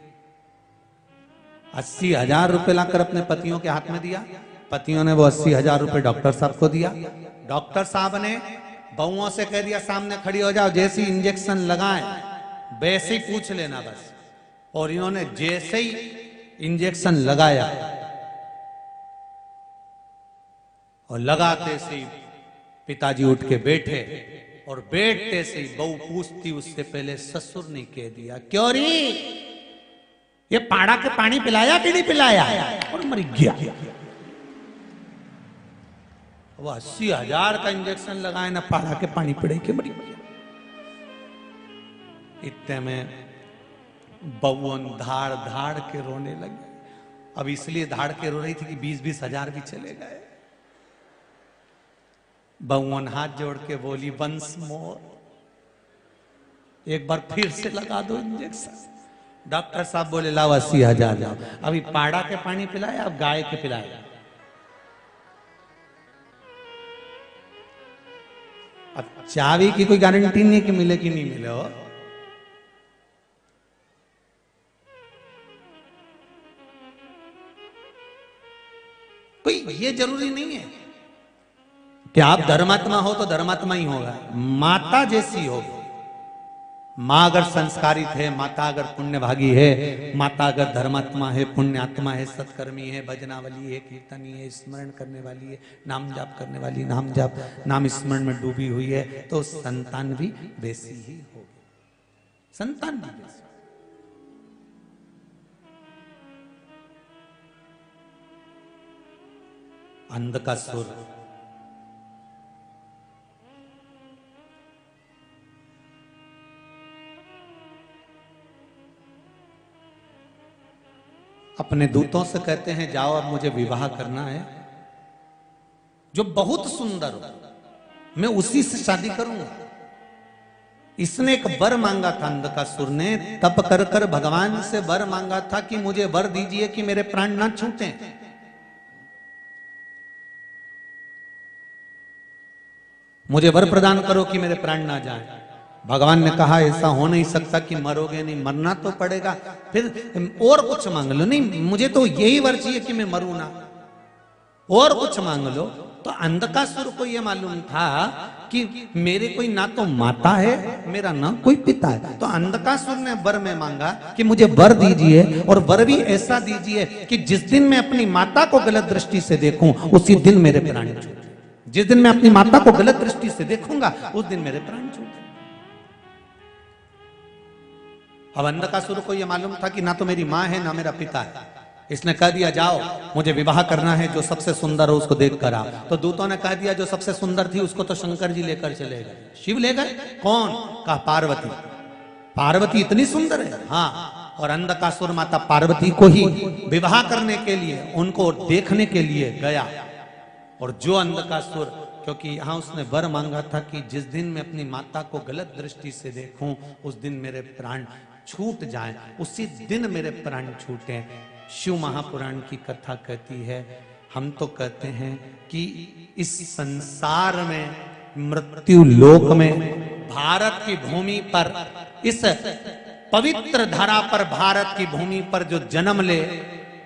80,000 रुपए लाकर अपने पतियों के हाथ में दिया, पतियों ने वो 80,000 रुपए डॉक्टर साहब को दिया। डॉक्टर साहब ने बहुओं से कह दिया सामने खड़ी हो जाओ, जैसे ही इंजेक्शन लगाए वैसे ही पूछ लेना बस। और इन्होंने जैसे ही इंजेक्शन लगाया और लगाते से ही पिताजी उठ के बैठे, और बैठते से ही बहू पूछती उससे पहले ससुर ने कह दिया, क्यों री ये पाड़ा के पानी पिलाया कि नहीं पिलाया, और मर गया। वो 80,000 का इंजेक्शन लगाए ना, पाड़ा के पानी पिड़े के मरी गया। इतने में बउन धाड़ धाड़ के रोने लगे। अब इसलिए धाड़ के रो रही थी कि 20-20 हजार भी चले गए। बउन हाथ जोड़ के बोली, वंस मोर, एक बार फिर से लगा दो इंजेक्शन। डॉक्टर साहब बोले लाओ 80,000 लाओ। अभी पाड़ा के पानी पिलाया, अब गाय के पिलाया। अब चाबी की कोई गारंटी नहीं कि मिले कि नहीं मिले हो। कोई ये जरूरी नहीं है कि आप धर्मात्मा हो तो धर्मात्मा ही होगा। माता जैसी होगी। माँ अगर संस्कारित है, माता अगर पुण्यभागी है, माता अगर धर्मात्मा है, पुण्यात्मा है, सत्कर्मी है, भजनावली है, कीर्तनी है, स्मरण करने वाली है, नाम जाप करने वाली, नाम जाप नाम स्मरण में डूबी हुई है, तो संतान भी वैसी ही होगी। संतान भी वैसी। अंध का सुर। अपने दूतों से कहते हैं जाओ अब मुझे विवाह करना है, जो बहुत सुंदर हो मैं उसी से शादी करूंगा। इसने एक वर मांगा था अंधकासुर ने, तप कर कर भगवान से वर मांगा था कि मुझे वर दीजिए कि मेरे प्राण ना छूटें। मुझे वर प्रदान करो कि मेरे प्राण ना जाएं। भगवान ने कहा ऐसा हो नहीं सकता कि मरोगे नहीं, मरना तो पड़ेगा, फिर और कुछ मांग लो। नहीं मुझे तो यही वर चाहिए कि मैं मरूं ना, और कुछ मांग लो। तो अंधकासुर को यह मालूम था कि मेरे कोई ना तो माता है मेरा ना कोई पिता है। तो अंधकासुर ने वर में मांगा कि मुझे वर दीजिए, और वर भी ऐसा दीजिए कि जिस दिन मैं अपनी माता को गलत दृष्टि से देखूं उसी दिन मेरे प्राण छूटे। जिस दिन मैं अपनी माता को गलत दृष्टि से देखूंगा उस दिन मेरे प्राण छूटे। अब अंधकासुर को यह मालूम था कि ना तो मेरी मां है ना मेरा पिता है। इसने कह दिया जाओ मुझे विवाह करना है, जो सबसे सुंदर हो उसको देख कर आओ। तो दूतों ने कह दिया जो सबसे सुंदर थी उसको तो शंकर जी लेकर चले गए। शिव ले गए? कौन? कहा पार्वती। पार्वती इतनी सुंदर है? हाँ। और अंधकासुर माता पार्वती को ही विवाह करने के लिए, उनको देखने के लिए गया। और जो अंधकासुर, क्योंकि यहां उसने वर मांगा था कि जिस दिन मैं अपनी माता को गलत दृष्टि से देखूं उस दिन मेरे प्राण छूट जाएं, उसी दिन मेरे प्राण छूटे। शिव महापुराण की कथा कहती है, हम तो कहते हैं कि इस संसार में, मृत्यु लोक में, भारत की भूमि पर, इस पवित्र धरा पर, भारत की भूमि पर जो जन्म ले,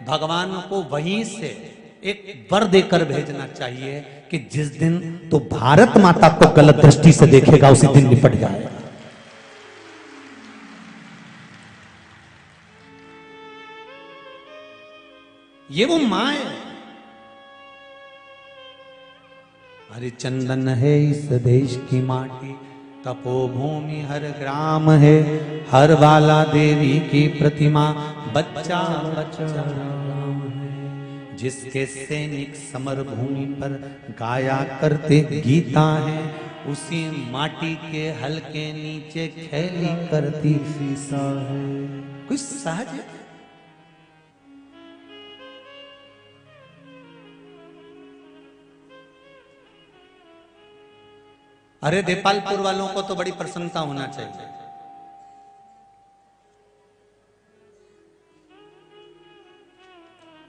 भगवान को वहीं से एक वर देकर भेजना चाहिए कि जिस दिन तो भारत माता को गलत दृष्टि से देखेगा उसी दिन निपट जाएगा। ये वो मां है। हरिचंदन है इस देश की माटी, तपोभूमि हर ग्राम है, हर वाला देवी की प्रतिमा, बच्चा बच्चा राम है। जिसके सैनिक समर भूमि पर गाया करते गीता है, उसी माटी के हल्के नीचे खेली करती सीसा है। कुछ सहज है। अरे देपालपुर वालों को तो बड़ी प्रसन्नता होना चाहिए।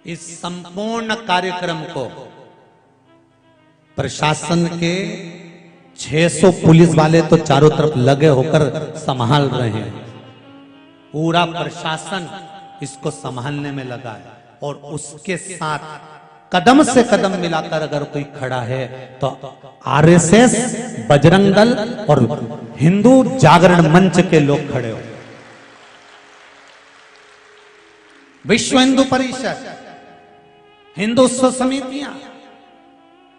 इस संपूर्ण कार्यक्रम को प्रशासन के 600 पुलिस वाले तो चारों तरफ लगे होकर संभाल रहे हैं। पूरा प्रशासन इसको संभालने में लगा है, और उसके साथ कदम से कदम मिलाकर अगर कोई खड़ा है तो आरएसएस, बजरंग दल और हिंदू जागरण मंच के लोग खड़े हो। विश्व हिंदू परिषद, हिंदुत्व समितियां,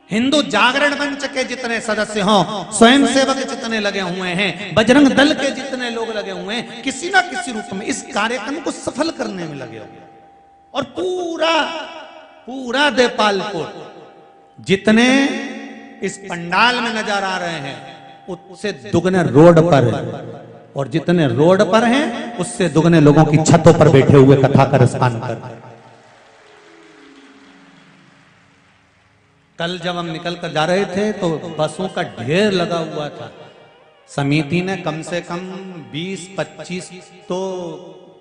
हिंदू जागरण मंच के जितने सदस्य हों, स्वयंसेवक जितने लगे हुए हैं, बजरंग दल के जितने लोग लगे हुए हैं, किसी ना किसी रूप में इस कार्यक्रम को सफल करने में लगे हुए। और पूरा देपालपुर जितने इस पंडाल में नजर आ रहे हैं उससे दुगने रोड पर है, और जितने रोड पर हैं उससे दुगने लोगों की छतों पर बैठे हुए कथा का रसपान कर रहे हैं। कल जब हम निकल कर जा रहे थे तो बसों का ढेर लगा हुआ था। समिति ने कम से कम 20-25 तो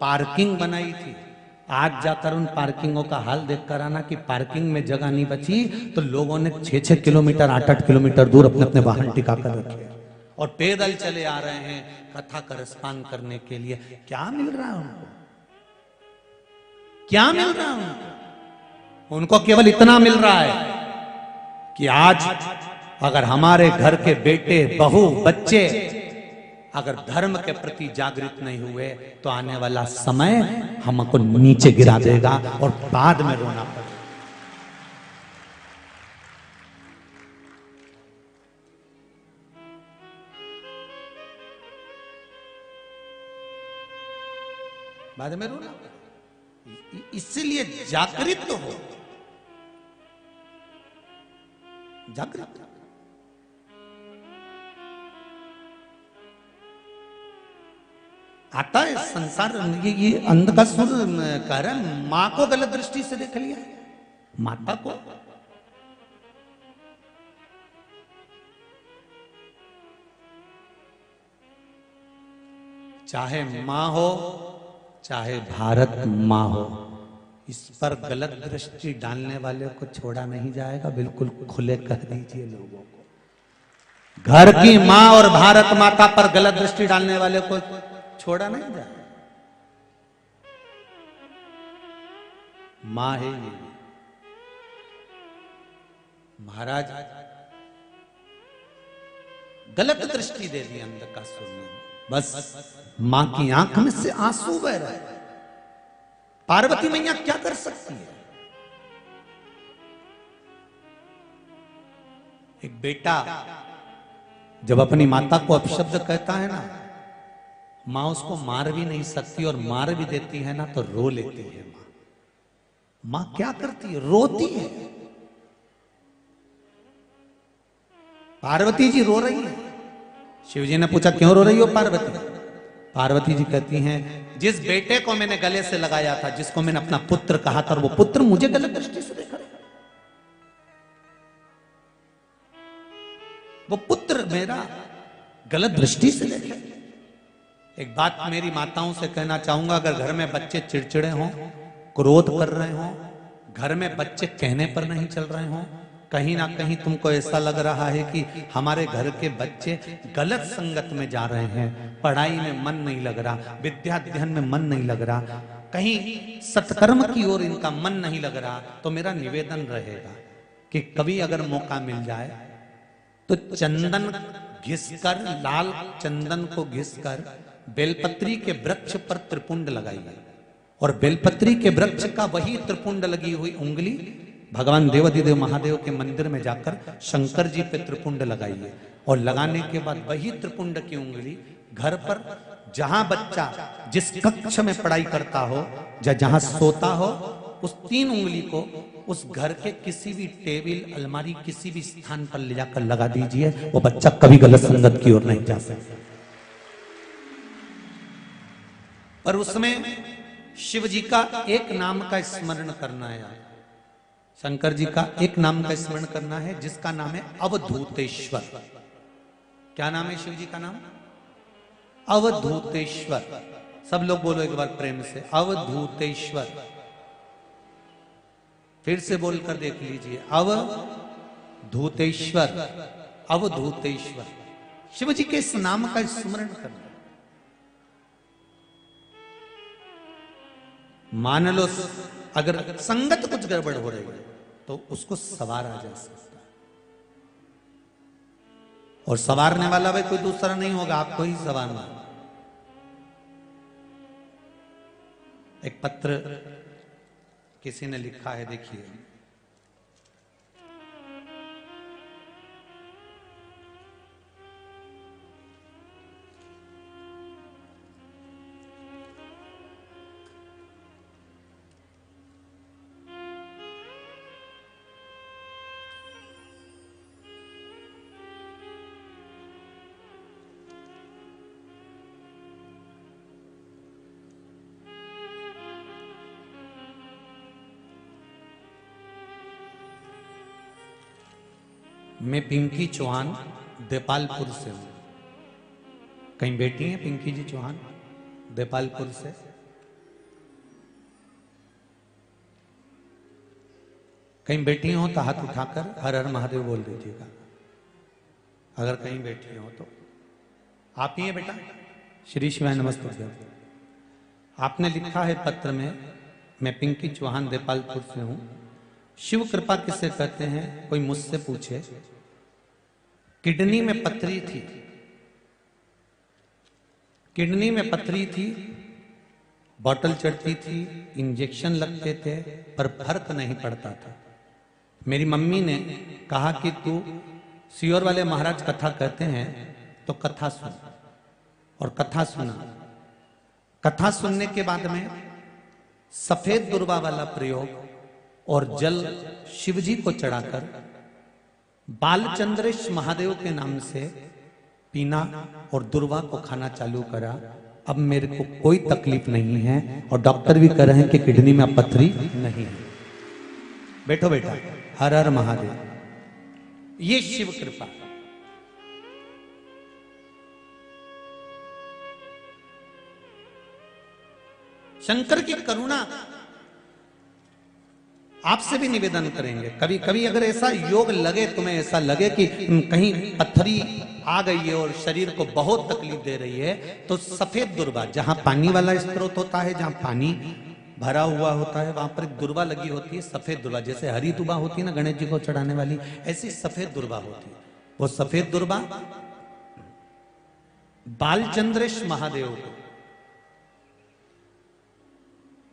पार्किंग बनाई थी। आज जाकर उन पार्किंगों का हाल देखकर आना कि पार्किंग में जगह नहीं बची तो लोगों ने 6-6 किलोमीटर 8-8 किलोमीटर दूर अपने अपने वाहन टिका कर रखे और पैदल चले आ रहे हैं कथा का रसपान करने के लिए। क्या मिल रहा है उनको? क्या मिल रहा है उनको? उनको केवल इतना मिल रहा है कि आज अगर हमारे घर के बेटे, बहू, बच्चे अगर धर्म के प्रति जागृत नहीं हुए तो आने वाला समय हमको नीचे गिरा देगा और बाद में रोना पड़ेगा। बाद में रोना, इसलिए जागृत हो। जागृत। आता है संसार, ये अंध का सुर कह रहा है मां को गलत दृष्टि से देख लिया, माता को। चाहे मां हो चाहे भारत मां हो, इस पर गलत दृष्टि डालने वाले को छोड़ा नहीं जाएगा। बिल्कुल खुले कह दीजिए लोगों को, घर की मां और भारत माता पर गलत दृष्टि डालने वाले को छोड़ा नहीं जाएगा। मां है ये। महाराज गलत दृष्टि दे दी अंध का सुनने, बस मां की आंख में से आंसू बह रहा है। पार्वती मैया क्या कर सकती है? एक बेटा जब अपनी माता को अपशब्द कहता है ना, मां उसको मार भी नहीं सकती, और मार भी देती है ना तो रो लेती है। मां क्या करती है? रोती है। पार्वती जी रो रही है। शिव जी ने पूछा क्यों रो रही हो पार्वती? पार्वती जी कहती हैं जिस बेटे को मैंने गले से लगाया था, जिसको मैंने अपना पुत्र कहा था, और वो पुत्र मुझे गलत दृष्टि से देख रहा है। वो पुत्र मेरा गलत दृष्टि से देखे। एक बात मेरी माताओं से कहना चाहूंगा, अगर घर में बच्चे चिड़चिड़े हों, क्रोध कर रहे हों, घर में बच्चे कहने पर नहीं चल रहे हों, कहीं ना कहीं तुमको ऐसा लग रहा है कि हमारे घर के बच्चे गलत संगत में जा रहे हैं, पढ़ाई में मन नहीं लग रहा, विद्या अध्ययन में मन नहीं लग रहा, कहीं सत्कर्म की ओर इनका मन नहीं लग रहा, तो मेरा निवेदन रहेगा कि कभी अगर मौका मिल जाए तो चंदन घिसकर, लाल चंदन को घिसकर बेलपत्री के वृक्ष पर त्रिपुंड लगाइए, और बेलपत्री के वृक्ष का वही त्रिपुंड लगी हुई उंगली भगवान देवाधिदेव महादेव के मंदिर में जाकर शंकर जी पे त्रिपुंड लगाइए, और लगाने के बाद वही त्रिपुंड की उंगली घर पर जहां बच्चा जिस कक्ष में पढ़ाई करता हो या जहां सोता हो, उस 3 उंगली को उस घर के किसी भी टेबल, अलमारी, किसी भी स्थान पर ले जाकर लगा दीजिए। वो बच्चा कभी गलत संगत की ओर नहीं जा सकता। पर उसमें शिव जी का एक नाम का स्मरण करना है, शंकर जी का एक नाम का स्मरण करना है, जिसका नाम है अवधूतेश्वर। क्या नाम है शिव जी का नाम? अवधूतेश्वर। सब लोग बोलो एक बार प्रेम से, अवधूतेश्वर। फिर से बोलकर देख लीजिए, अवधूतेश्वर, अवधूतेश्वर। शिव जी के इस नाम का स्मरण करना। मान लो अगर संगत कुछ गड़बड़ हो रही है तो उसको सवारा जा सकता है, और सवारने वाला भाई कोई दूसरा नहीं होगा, आपको ही सवारना। एक पत्र किसी ने लिखा है, देखिए। मैं पिंकी चौहान देपालपुर से हूं। कहीं बेटी हैं पिंकी जी चौहान देपालपुर से? कहीं बेटी हो तो हाथ उठाकर हर हर महादेव बोल दीजिएगा, अगर कहीं बेटी हो तो। आप ही हैं बेटा? श्री शिवाय नमस्ते। आपने लिखा है पत्र में, मैं पिंकी चौहान देपालपुर से हूं। शिव कृपा किसे कहते हैं? कोई मुझसे पूछे। किडनी में पथरी थी, किडनी में पथरी थी, बॉटल चढ़ती थी, इंजेक्शन लगते थे, पर फर्क नहीं पड़ता था। मेरी मम्मी ने कहा कि तू सियोर वाले महाराज कथा कहते हैं तो कथा सुन, और कथा सुना। कथा सुनने के बाद में सफेद दुर्वा वाला प्रयोग और जल शिवजी को चढ़ाकर बालचंद्रेश महादेव के नाम से पीना और दुर्वा को खाना चालू करा। अब मेरे को कोई तकलीफ नहीं है और डॉक्टर भी कह रहे हैं कि किडनी में अब पथरी नहीं है। बैठो बेटा, हर हर महादेव। ये शिव कृपा। शंकर की करुणा आपसे भी निवेदन करेंगे। कभी कभी अगर ऐसा योग लगे, तुम्हें ऐसा लगे कि कहीं पत्थरी आ गई है और शरीर को बहुत तकलीफ दे रही है, तो सफेद दुर्वा, जहां पानी वाला स्रोत होता है, जहां पानी भरा हुआ होता है, वहां पर एक दुर्वा लगी होती है, सफेद दुर्वा। जैसे हरी दुर्वा होती है ना गणेश जी को चढ़ाने वाली, ऐसी सफेद दुर्वा होती है। वो सफेद दुर्वा बालचंद्रेश महादेव को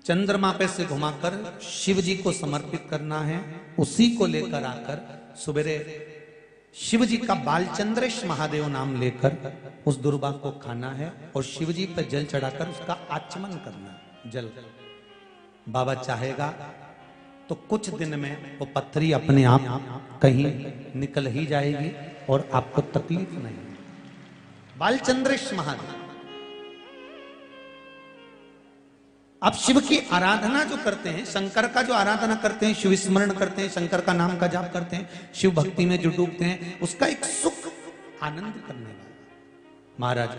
चंद्रमा पे से घुमाकर शिव जी को समर्पित करना है। उसी को लेकर आकर सुबेरे शिव जी का बालचंद्रेश महादेव नाम लेकर उस दुर्वा को खाना है और शिव जी पर जल चढ़ाकर उसका आचमन करना है। जल बाबा चाहेगा तो कुछ दिन में वो पत्थरी अपने आप कहीं निकल ही जाएगी और आपको तकलीफ नहीं। बालचंद्रेश महादेव। आप शिव की आराधना जो करते हैं, शंकर का जो आराधना करते हैं, शिव स्मरण करते हैं, शंकर का नाम का जाप करते हैं, शिव भक्ति में जो डूबते हैं, उसका एक सुख आनंद करने वाला महाराज।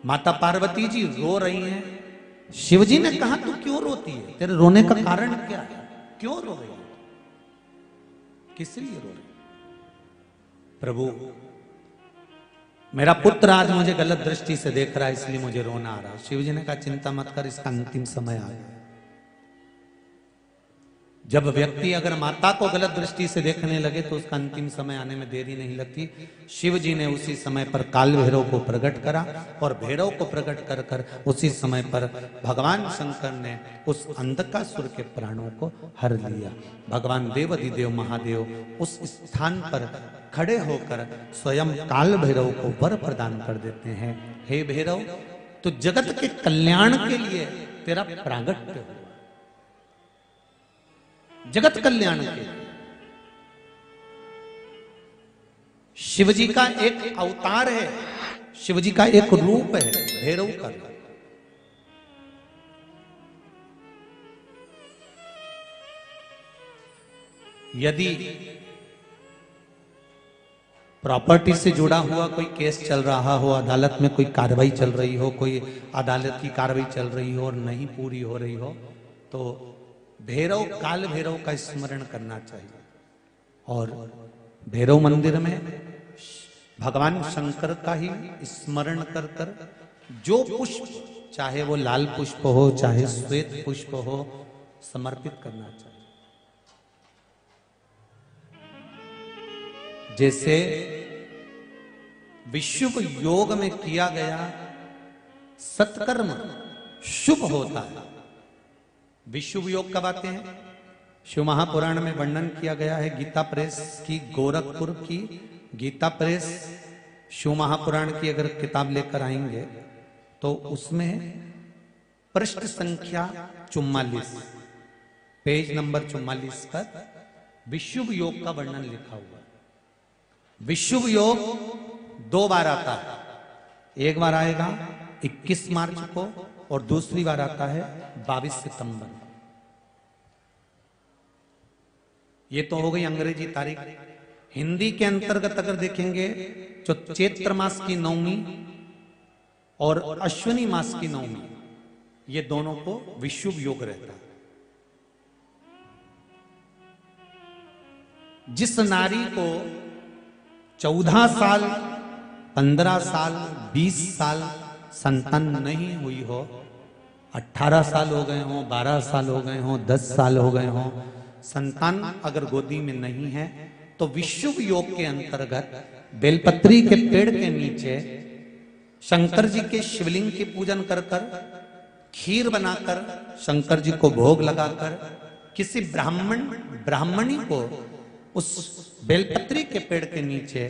माता पार्वती जी रो रही हैं। शिव जी ने कहा तू क्यों रोती है, तेरे रोने का कारण क्या है, क्यों रो रही है, किस लिए रो रही? प्रभु, मेरा पुत्र आज मुझे गलत दृष्टि से देख रहा है, इसलिए मुझे रोना आ रहा। शिव जी ने कहा चिंता मत कर, इसका अंतिम समय आ गया। जब व्यक्ति अगर माता को गलत दृष्टि से देखने लगे तो उसका अंतिम समय आने में देरी नहीं लगती। शिव जी ने उसी समय पर काल भैरव को प्रकट करा और भैरव को प्रकट कर कर उसी समय पर भगवान शंकर ने उस अंधकासुर के प्राणों को हर लिया। भगवान देवाधिदेव महादेव उस स्थान पर खड़े होकर स्वयं काल भैरव को वर प्रदान कर देते हैं। हे भैरव, तो जगत के कल्याण के लिए तेरा प्रागट्य हो, जगत कल्याण के। शिव जी का एक अवतार है, शिव जी का एक रूप है भैरव का। यदि प्रॉपर्टी से जुड़ा हुआ कोई केस चल रहा हो, अदालत में कोई कार्रवाई चल रही हो, कोई अदालत की कार्रवाई चल रही हो और नहीं पूरी हो रही हो, तो भैरव, काल भैरव का स्मरण करना चाहिए। और भैरव मंदिर में भगवान शंकर का ही स्मरण कर कर जो पुष्प, चाहे वो लाल पुष्प हो चाहे श्वेत पुष्प हो, समर्पित करना चाहिए। जैसे विश्व योग में किया गया सत्कर्म शुभ होता है। विश्व योग कब आते हैं? शिव महापुराण में वर्णन किया गया है। गीता प्रेस की, गोरखपुर की गीता प्रेस शिव महापुराण की अगर किताब लेकर आएंगे तो उसमें पृष्ठ संख्या 44, पेज नंबर 44 पर विश्व योग का वर्णन लिखा हुआ है। विश्व योग 2 बार आता है। एक बार आएगा 21 मार्च को और दूसरी बार आता है 22 सितंबर। ये तो हो गई अंग्रेजी तारीख। हिंदी के अंतर्गत अगर देखेंगे तो चैत्र मास की नवमी और अश्विनी मास की नवमी, ये दोनों को विश्व योग रहता है। जिस नारी को 14 साल, 15 साल, 20 साल संतान नहीं हुई हो, 18 साल हो गए हों, 12 साल हो गए हों, 10 साल हो गए हों, संतान अगर गोदी में नहीं है तो विश्व योग के अंतर्गत बेलपत्री के पेड़ के नीचे शंकर जी के शिवलिंग की पूजन कर कर, खीर बनाकर शंकर जी को भोग लगाकर, किसी ब्राह्मणी को उस बेलपत्री के पेड़ के नीचे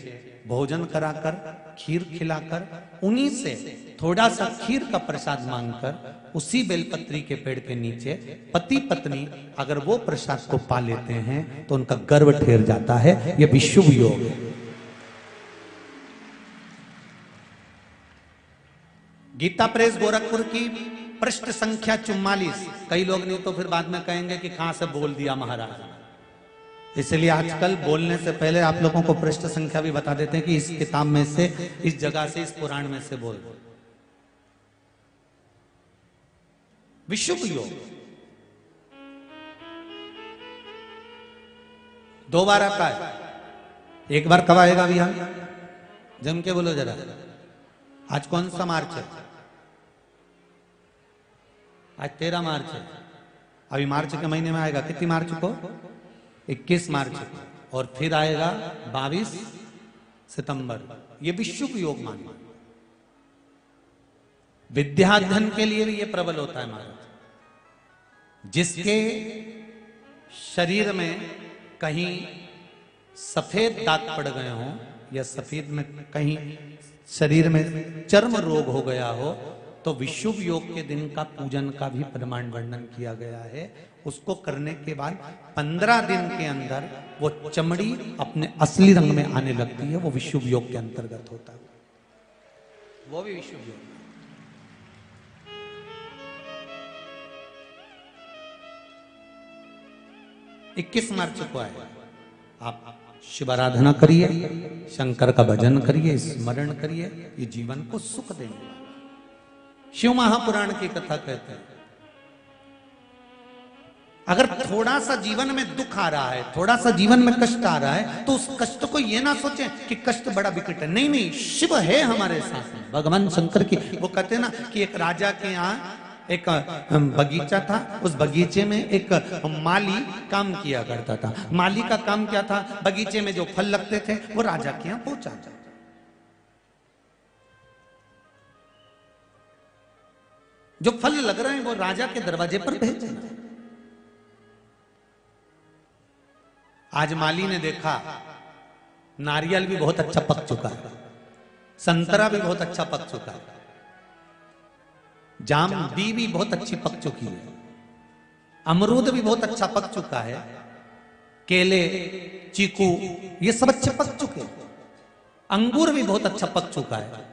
भोजन कराकर, खीर खिलाकर, उन्हीं से थोड़ा सा खीर का प्रसाद मांगकर उसी बेलपत्री के पेड़ के नीचे पति पत्नी अगर वो प्रसाद को पा लेते हैं तो उनका गर्व ठहर जाता है। यह भी शुभ योग है। गीता प्रेस गोरखपुर की पृष्ठ संख्या 44। कई लोग नहीं तो फिर बाद में कहेंगे कि कहां से बोल दिया महाराज, इसलिए आजकल बोलने से पहले आप लोगों को पृष्ठ संख्या भी बता देते हैं कि इस किताब में से, इस जगह से, इस पुराण में से बोल। विशुभ योग 2 बार आता है। एक बार कब आएगा अभी? जम के बोलो जरा। आज कौन सा मार्च है? आज 13 मार्च है। अभी मार्च के महीने में आएगा। कितनी मार्च को? 21 मार्च को। और फिर आएगा 22 सितंबर। ये भी शुभ योग मानिए। विद्याध्ययन के लिए भी ये प्रबल होता है महाराज। जिसके शरीर में कहीं सफेद दाग पड़ गए हों या सफेद में कहीं शरीर में चर्म रोग हो गया हो तो विशुभ योग के दिन का पूजन का भी प्रमाण वर्णन किया गया है। उसको करने के बाद 15 दिन के अंदर वो चमड़ी अपने असली रंग में आने लगती है। वो विशुभ योग के अंतर्गत होता है। वो भी विशुभ योग। 21 मार्च को आए। आप शिव आराधना करिए, शंकर का भजन करिए, स्मरण करिए। ये जीवन को सुख देंगे। शिव महापुराण की कथा कहते हैं अगर थोड़ा सा जीवन में दुख आ रहा है, थोड़ा सा जीवन में कष्ट आ रहा है तो उस कष्ट को ये ना सोचें कि कष्ट बड़ा विकट है। नहीं नहीं, शिव है हमारे साथ में। भगवान शंकर की वो कहते हैं ना कि एक राजा के यहाँ एक बगीचा था। उस बगीचे में एक माली काम किया करता था। माली का काम क्या था? बगीचे में जो फल लगते थे वो राजा के यहाँ पहुंचाता। जो फल लग रहे हैं वो राजा के दरवाजे पर भेजना। आज माली ने देखा नारियल भी बहुत अच्छा पक चुका है, संतरा भी बहुत अच्छा पक चुका है, जामदी भी बहुत अच्छी पक चुकी है, अमरूद भी बहुत अच्छा पक चुका है, केले, चीकू ये सब अच्छे पक चुके हैं, अंगूर भी बहुत अच्छा पक चुका है।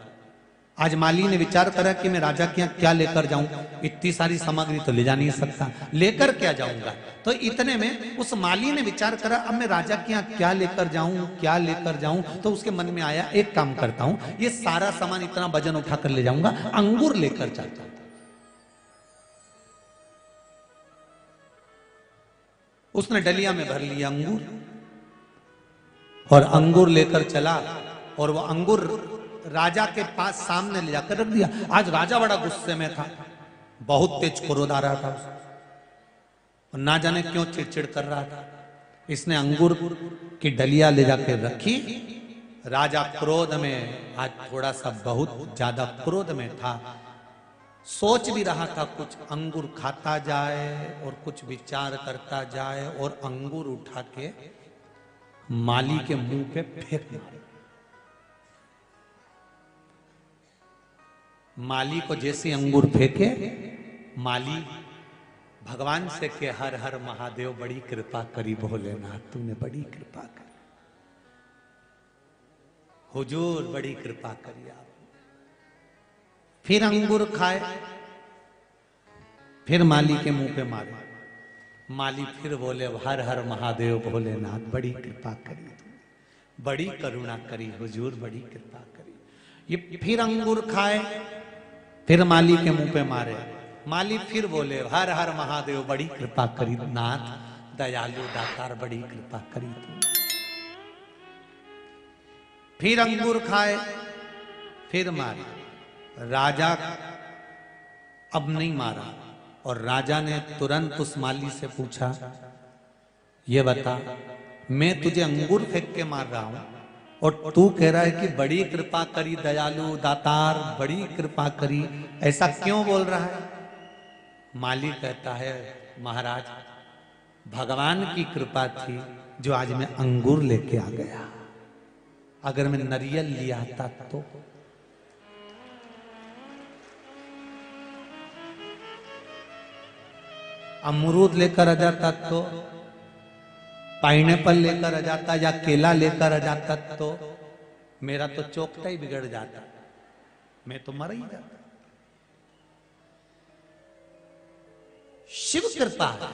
आज माली ने विचार करा कि मैं राजा के यहाँ क्या लेकर जाऊं? इतनी सारी सामग्री तो ले जा नहीं सकता, लेकर क्या जाऊंगा? तो इतने में उस माली ने विचार करा अब मैं राजा के यहाँ क्या लेकर जाऊं, क्या लेकर जाऊं? तो उसके मन में आया एक काम करता हूं, ये सारा सामान इतना वजन उठाकर ले जाऊंगा, अंगूर लेकर जाता हूं। उसने डलिया में भर लिया अंगूर और अंगूर लेकर चला और वो अंगूर राजा के पास सामने ले जाकर रख दिया। आज राजा बड़ा गुस्से में था, बहुत तेज क्रोध आ रहा था और ना जाने क्यों चिड़चिड़ कर रहा था। इसने अंगूर की डलिया ले जाकर रखी। राजा क्रोध में, आज थोड़ा सा बहुत ज्यादा क्रोध में था, सोच भी रहा था कुछ अंगूर खाता जाए और कुछ विचार करता जाए और अंगूर उठा के माली के मुंह पे फेंक मारे। माली को जैसे अंगूर फेंके, माली भगवान से के हर हर महादेव बड़ी कृपा करी भोलेनाथ, तूने बड़ी कृपा करी, हुजूर बड़ी कृपा करी आप। फिर अंगूर खाए, फिर माली के मुंह पे मारे। माली फिर बोले हर हर महादेव भोलेनाथ बड़ी कृपा करी, बड़ी करुणा करी हुजूर, बड़ी कृपा करी। ये फिर अंगूर खाए, फिर माली के मुंह पे मारे। माली फिर बोले हर हर महादेव बड़ी कृपा करी नाथ, दयालु दातार बड़ी कृपा करी तू। फिर अंगूर खाए, फिर मारे। राजा अब नहीं मारा और राजा ने तुरंत उस माली से पूछा, ये बता मैं तुझे अंगूर फेंक के मार रहा हूं और तू कह रहा है कि बड़ी कृपा करी दयालु दातार, बड़ी कृपा करी, ऐसा क्यों बोल रहा है? माली कहता है महाराज भगवान की कृपा थी, जो आज मैं अंगूर लेके आ गया। अगर मैं नारियल लिया आता तो अमरूद लेकर आ जाता तो, पाइनएप्पल लेकर आ जाता या केला लेकर आ जाता तो मेरा तो चौकटा ही बिगड़ जाता, मैं तो मर ही जाता। शिव कृपा है।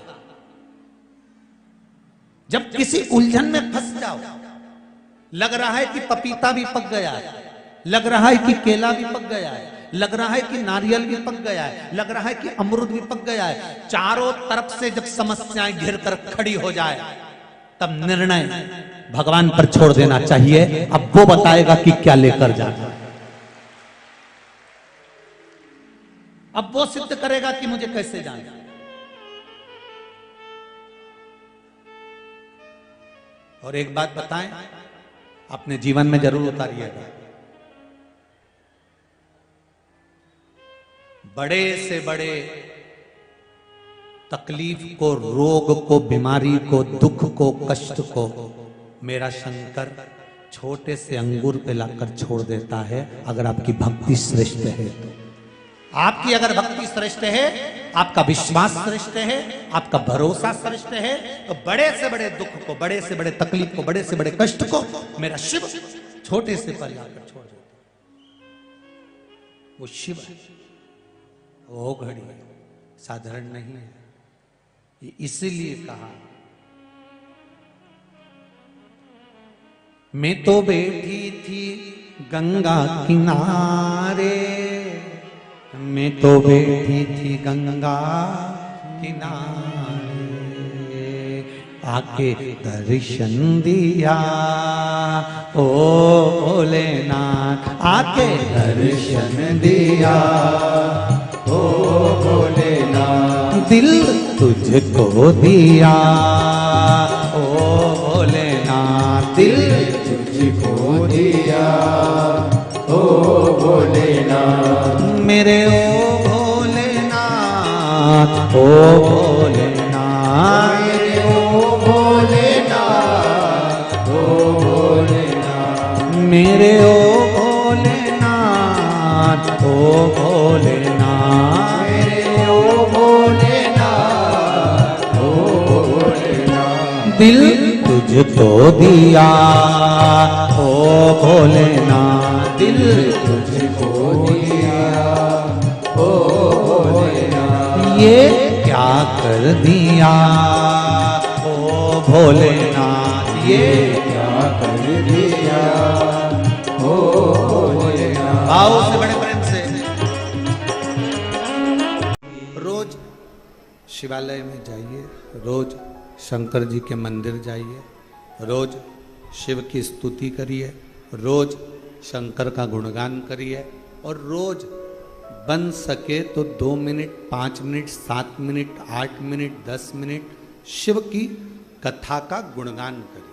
जब किसी उलझन में फंस जाओ, लग रहा है कि पपीता भी पक गया है, लग रहा है कि केला भी पक गया है, लग रहा है कि नारियल भी पक गया है, लग रहा है कि अमरूद भी पक गया है, चारों तरफ से जब समस्याएं घिर कर खड़ी हो जाए, तब निर्णय भगवान पर छोड़ देना चाहिए। अब वो बताएगा कि क्या लेकर जाना, अब वो सिद्ध करेगा कि मुझे कैसे जाना। और एक बात बताएं, अपने जीवन में जरूर उतारिएगा। बड़े से बड़े तकलीफ को, रोग को, बीमारी को, दुख को, कष्ट को मेरा शंकर छोटे से अंगूर पे लाकर छोड़ देता है, अगर आपकी भक्ति श्रेष्ठ है तो। आपकी अगर भक्ति श्रेष्ठ है, आपका विश्वास श्रेष्ठ है, आपका भरोसा श्रेष्ठ है, तो बड़े से बड़े दुख को, बड़े से बड़े तकलीफ को, बड़े से बड़े कष्ट को मेरा शिव छोटे से पर लाकर छोड़ देता। वो शिव है, वो घड़ी साधारण नहीं है। ये इसीलिए कहा, मैं तो बैठी थी गंगा किनारे, मैं तो बैठी थी गंगा किनारे, आके दर्शन दिया ओ भोलेनाथ, आके दर्शन दिया ओ भोलेनाथ, दिल तुझको दिया ओ भोलेनाथ, दिल तुझको दिया ओ भोलेनाथ, मेरे ओ भोलेनाथ, ओ भोलेनाथ, मेरे ओ भोलेनाथ, ओ भोलेनाथ, मेरे ओ भोलेनाथ, ओ भोलेनाथ, मेरे ओ भोलेनाथ, ओ भोलेनाथ, दिल तुझको दिया ओ भोलेनाथ, दिल तुझको दिया ओ भोलेनाथ, ये क्या कर दिया ओ भोलेनाथ, ये क्या कर दिया ओ भोलेनाथ। आओ से बड़े प्रेम से रोज शिवालय में जाइए, रोज शंकर जी के मंदिर जाइए, रोज शिव की स्तुति करिए, रोज शंकर का गुणगान करिए, और रोज बन सके तो 2 minute, 5 minute, 7 minute, 8 minute, 10 minute Shiv की कथा का गुणगान करिए।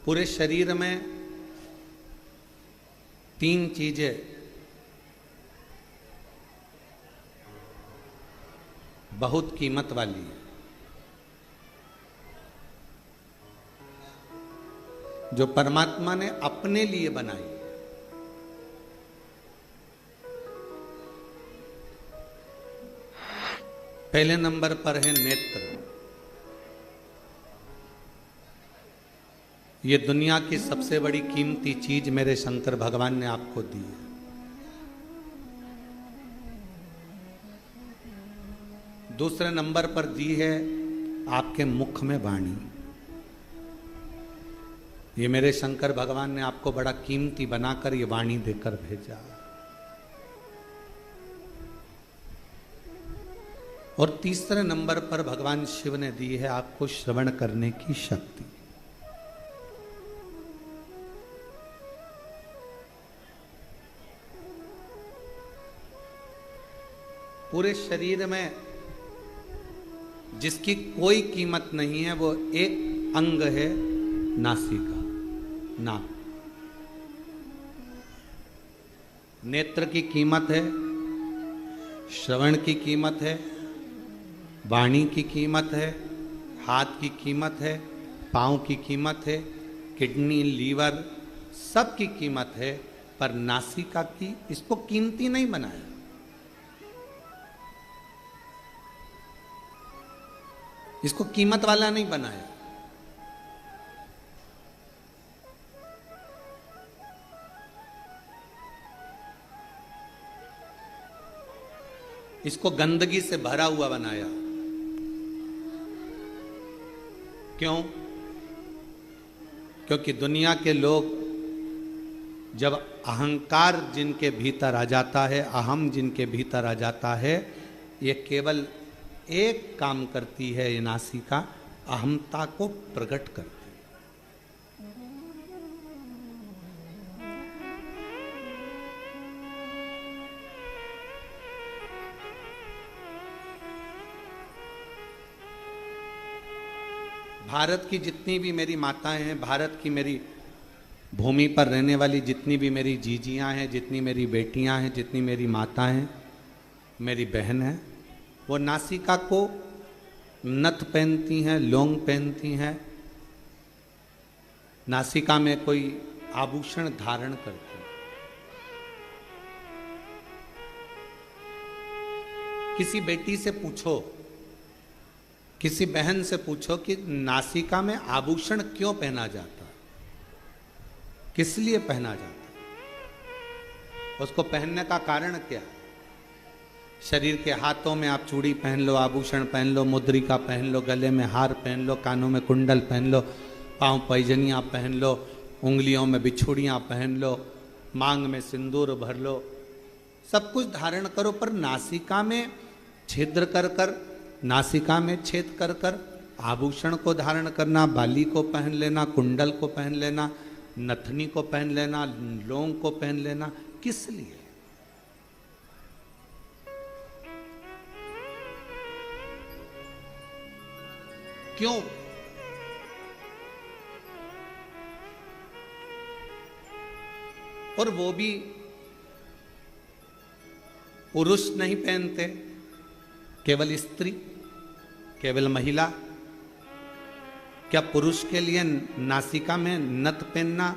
पूरे शरीर में 3 चीजें बहुत कीमत वाली है, जो परमात्मा ने अपने लिए बनाई है। पहले नंबर पर है नेत्र। ये दुनिया की सबसे बड़ी कीमती चीज मेरे शंकर भगवान ने आपको दी है। दूसरे नंबर पर दी है आपके मुख में वाणी। ये मेरे शंकर भगवान ने आपको बड़ा कीमती बनाकर ये वाणी देकर भेजा। और तीसरे नंबर पर भगवान शिव ने दी है आपको श्रवण करने की शक्ति। पूरे शरीर में जिसकी कोई कीमत नहीं है वो एक अंग है नासिका, नाक। नेत्र की कीमत है, श्रवण की कीमत है, वाणी की कीमत है, हाथ की कीमत है, पाँव की कीमत है, किडनी, लीवर, सब की कीमत है, पर नासिका की इसको कीमती नहीं बनाया। इसको कीमत वाला नहीं बनाया। इसको गंदगी से भरा हुआ बनाया। क्यों? क्योंकि दुनिया के लोग जब अहंकार जिनके भीतर आ जाता है, अहम जिनके भीतर आ जाता है, ये केवल एक काम करती है, ये नासिका अहमता को प्रकट करती है। भारत की जितनी भी मेरी माताएं हैं, भारत की मेरी भूमि पर रहने वाली जितनी भी मेरी जीजियां हैं, जितनी मेरी बेटियां हैं, जितनी मेरी माताएं हैं, मेरी बहन है, वो नासिका को नथ पहनती हैं, लौंग पहनती हैं, नासिका में कोई आभूषण धारण करती हैं। किसी बेटी से पूछो, किसी बहन से पूछो कि नासिका में आभूषण क्यों पहना जाता है, किस लिए पहना जाता है, उसको पहनने का कारण क्या है? शरीर के हाथों में आप चूड़ी पहन लो, आभूषण पहन लो, मुद्रिका पहन लो, गले में हार पहन लो, कानों में कुंडल पहन लो, पाँव पैजनियाँ पहन लो, उंगलियों में बिछुड़ियाँ पहन लो, मांग में सिंदूर भर लो, सब कुछ धारण करो, पर नासिका में छिद्र कर कर, नासिका में छेद कर कर आभूषण को धारण करना, बाली को पहन लेना, कुंडल को पहन लेना, नथनी को पहन लेना, लौंग को पहन लेना, किस लिए? क्यों? और वो भी पुरुष नहीं पहनते, केवल स्त्री, केवल महिला। क्या पुरुष के लिए नासिका में नथ पहनना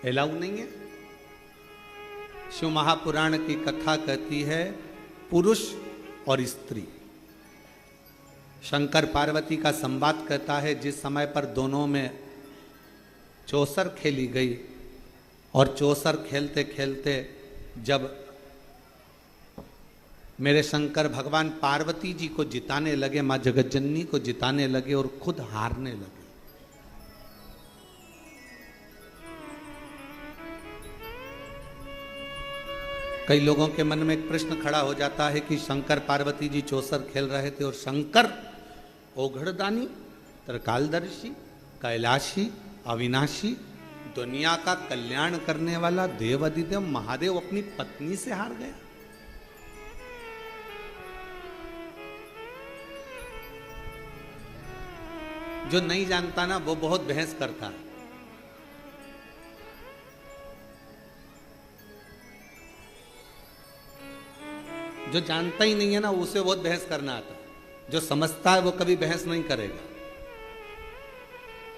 अलाउ नहीं है? शिव महापुराण की कथा कहती है पुरुष और स्त्री। शंकर पार्वती का संवाद कहता है, जिस समय पर दोनों में चौसर खेली गई और चौसर खेलते खेलते जब मेरे शंकर भगवान पार्वती जी को जिताने लगे, मां जगतजननी को जिताने लगे और खुद हारने लगे, कई लोगों के मन में एक प्रश्न खड़ा हो जाता है कि शंकर पार्वती जी चौसर खेल रहे थे और शंकर ओघड़दानी, त्रिकालदर्शी, कैलाशी, अविनाशी, दुनिया का कल्याण करने वाला देवाधिदेव महादेव अपनी पत्नी से हार गया। जो नहीं जानता ना वो बहुत बहस करता है। जो जानता ही नहीं है ना उसे बहुत बहस करना आता है। जो समझता है वो कभी बहस नहीं करेगा।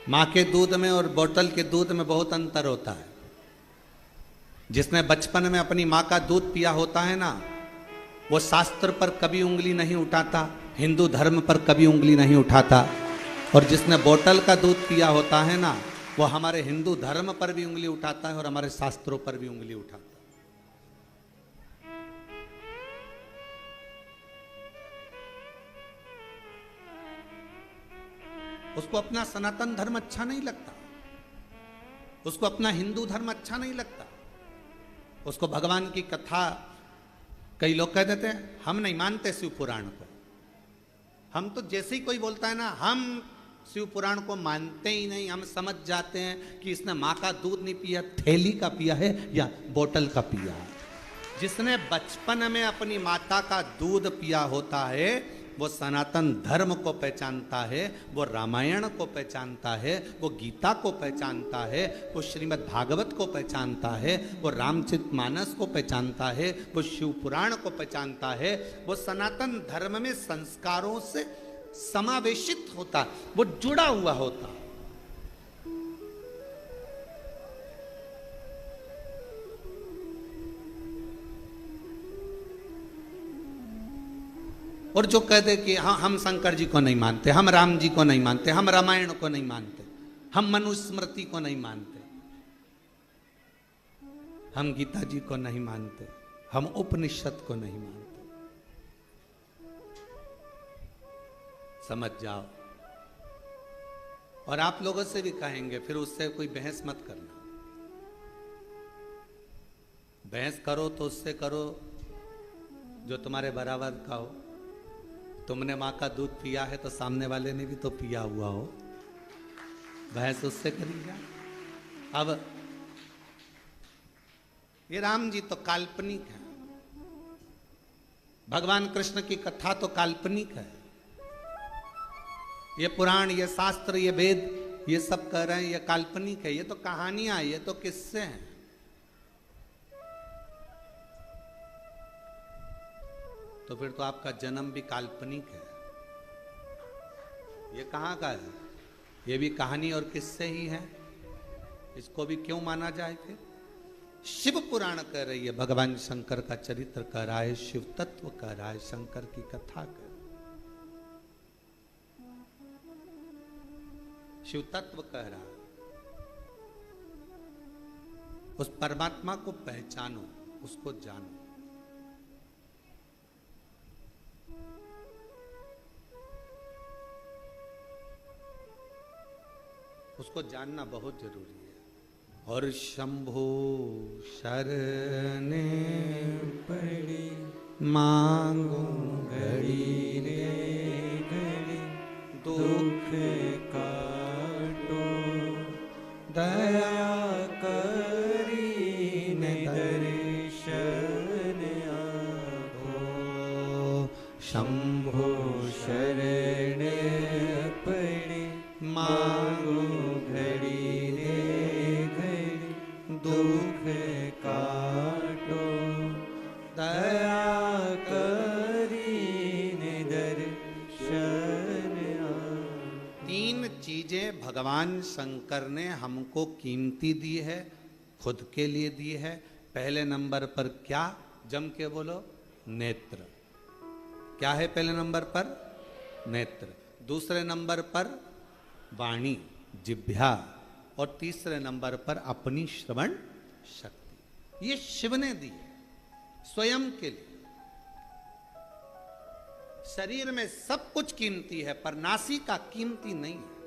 मां के दूध में और बोतल के दूध में बहुत अंतर होता है। जिसने बचपन में अपनी मां का दूध पिया होता है ना, वो शास्त्र पर कभी उंगली नहीं उठाता, हिंदू धर्म पर कभी उंगली नहीं उठाता। और जिसने बोतल का दूध पिया होता है ना, वो हमारे हिंदू धर्म पर भी उंगली उठाता है और हमारे शास्त्रों पर भी उंगली उठाता है। उसको अपना सनातन धर्म अच्छा नहीं लगता, उसको अपना हिंदू धर्म अच्छा नहीं लगता, उसको भगवान की कथा, कई लोग कह देते हैं हम नहीं मानते शिव पुराण को। हम तो जैसे ही कोई बोलता है ना हम शिव पुराण को मानते ही नहीं, हम समझ जाते हैं कि इसने माँ का दूध नहीं पिया, थैली का पिया है या बोतल का पिया है। जिसने बचपन में अपनी माता का दूध पिया होता है वो सनातन धर्म को पहचानता है, वो रामायण को पहचानता है, वो गीता को पहचानता है, वो श्रीमद् भागवत को पहचानता है, वो रामचरितमानस को पहचानता है, वो शिव पुराण को पहचानता है, वो सनातन धर्म में संस्कारों से समावेशित होता, वो जुड़ा हुआ होता। और जो कहते कि हाँ हम शंकर जी को नहीं मानते, हम राम जी को नहीं मानते, हम रामायण को नहीं मानते, हम मनुस्मृति को नहीं मानते, हम गीता जी को नहीं मानते, हम उपनिषद को नहीं मानते, समझ जाओ। और आप लोगों से भी कहेंगे, फिर उससे कोई बहस मत करना। बहस करो तो उससे करो जो तुम्हारे बराबर का हो। तुमने माँ का दूध पिया है तो सामने वाले ने भी तो पिया हुआ हो, बहस उससे करिएगा। अब ये राम जी तो काल्पनिक है, भगवान कृष्ण की कथा तो काल्पनिक है, ये पुराण, ये शास्त्र, ये वेद, ये सब कह रहे हैं ये काल्पनिक है, ये तो कहानियां, ये तो किस्से हैं। तो फिर तो आपका जन्म भी काल्पनिक है। ये कहाँ का है? ये भी कहानी और किस्से ही है। इसको भी क्यों माना जाए? फिर शिव पुराण कह रही है, भगवान शंकर का चरित्र कह रहा है, शिव तत्व कह रहा है, शंकर की कथा कह रहा है, शिव तत्व कह रहा है। उस परमात्मा को पहचानो, उसको जानो। उसको जानना बहुत जरूरी है। और शंभो शरणे पड़ी मांगो घड़ी रे घड़ी, दुख काटो दया करी ने दर्शन आपो। शंभो शरणे पड़ी मांगो दुख काटो दया करी दर्शन। तीन चीजें भगवान शंकर ने हमको कीमती दी है, खुद के लिए दी है। पहले नंबर पर क्या? जम के बोलो, नेत्र। क्या है पहले नंबर पर? नेत्र। दूसरे नंबर पर वाणी, जिह्वा। और तीसरे नंबर पर अपनी श्रवण शक्ति। ये शिव ने दी स्वयं के लिए। शरीर में सब कुछ कीमती है, पर नासिका कीमती नहीं है।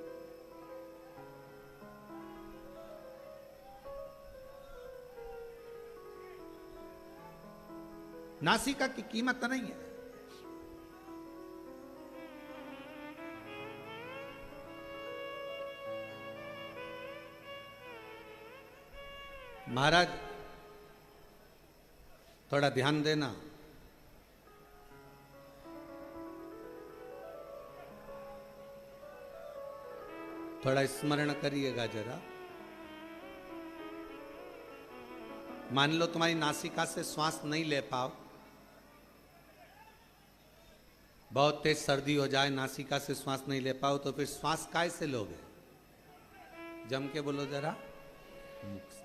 नासिका की कीमत नहीं है। महाराज थोड़ा ध्यान देना। थोड़ा स्मरण करिएगा जरा। मान लो तुम्हारी नासिका से श्वास नहीं ले पाओ, बहुत तेज सर्दी हो जाए, नासिका से श्वास नहीं ले पाओ, तो फिर श्वास कैसे लोगे? जम के बोलो जरा। मुख से।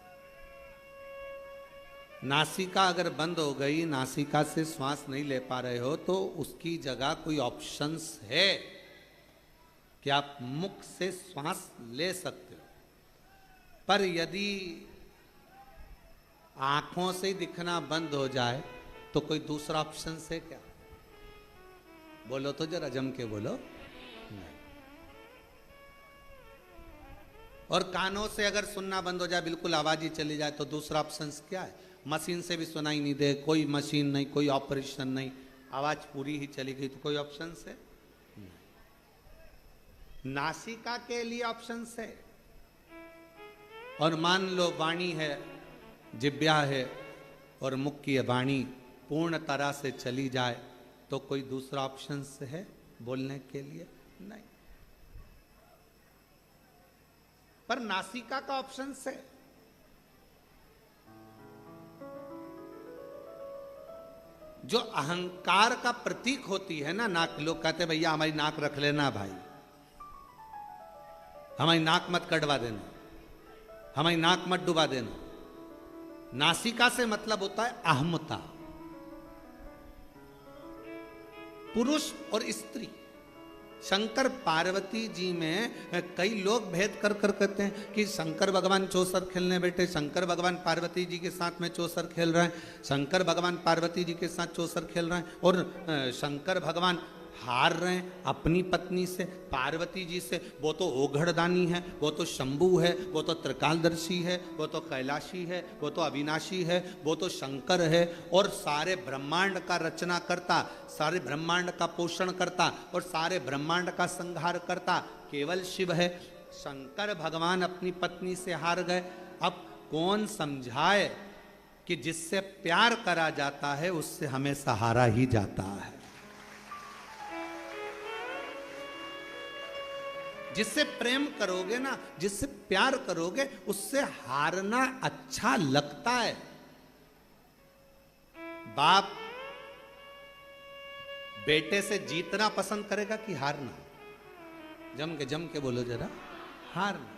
नासिका अगर बंद हो गई, नासिका से श्वास नहीं ले पा रहे हो, तो उसकी जगह कोई ऑप्शंस है कि आप मुख से श्वास ले सकते हो। पर यदि आंखों से दिखना बंद हो जाए तो कोई दूसरा ऑप्शन है क्या? बोलो तो जरा, जम के बोलो। नहीं। और कानों से अगर सुनना बंद हो जाए, बिल्कुल आवाज ही चली जाए, तो दूसरा ऑप्शन क्या है? मशीन से भी सुनाई नहीं दे, कोई मशीन नहीं, कोई ऑपरेशन नहीं, आवाज पूरी ही चली गई, तो कोई ऑप्शन है? नासिका के लिए ऑप्शन है। और मान लो वाणी है, जिह्वा है और मुख की वाणी पूर्ण तरह से चली जाए, तो कोई दूसरा ऑप्शन है बोलने के लिए? नहीं। पर नासिका का ऑप्शन है। जो अहंकार का प्रतीक होती है ना नाक, लोग कहते हैं भैया हमारी नाक रख लेना भाई, हमारी नाक मत कटवा देना, हमारी नाक मत डुबा देना। नासिका से मतलब होता है अहमता। पुरुष और स्त्री, शंकर पार्वती जी में कई लोग भेद कर कहते हैं कि शंकर भगवान चौसर खेलने बैठे, शंकर भगवान पार्वती जी के साथ में चौसर खेल रहे हैं, शंकर भगवान पार्वती जी के साथ चौसर खेल रहे हैं, और शंकर भगवान हार रहे हैं अपनी पत्नी से, पार्वती जी से। वो तो ओघड़दानी है, वो तो शंभू है, वो तो त्रिकालदर्शी है, वो तो कैलाशी है, वो तो अविनाशी है, वो तो शंकर है, और सारे ब्रह्मांड का रचना करता, सारे ब्रह्मांड का पोषण करता और सारे ब्रह्मांड का संहार करता केवल शिव है। शंकर भगवान अपनी पत्नी से हार गए। अब कौन समझाए कि जिससे प्यार करा जाता है उससे हमेशा हारा ही जाता है। जिससे प्रेम करोगे ना, जिससे प्यार करोगे, उससे हारना अच्छा लगता है। बाप बेटे से जीतना पसंद करेगा कि हारना? जम के बोलो जरा, हारना।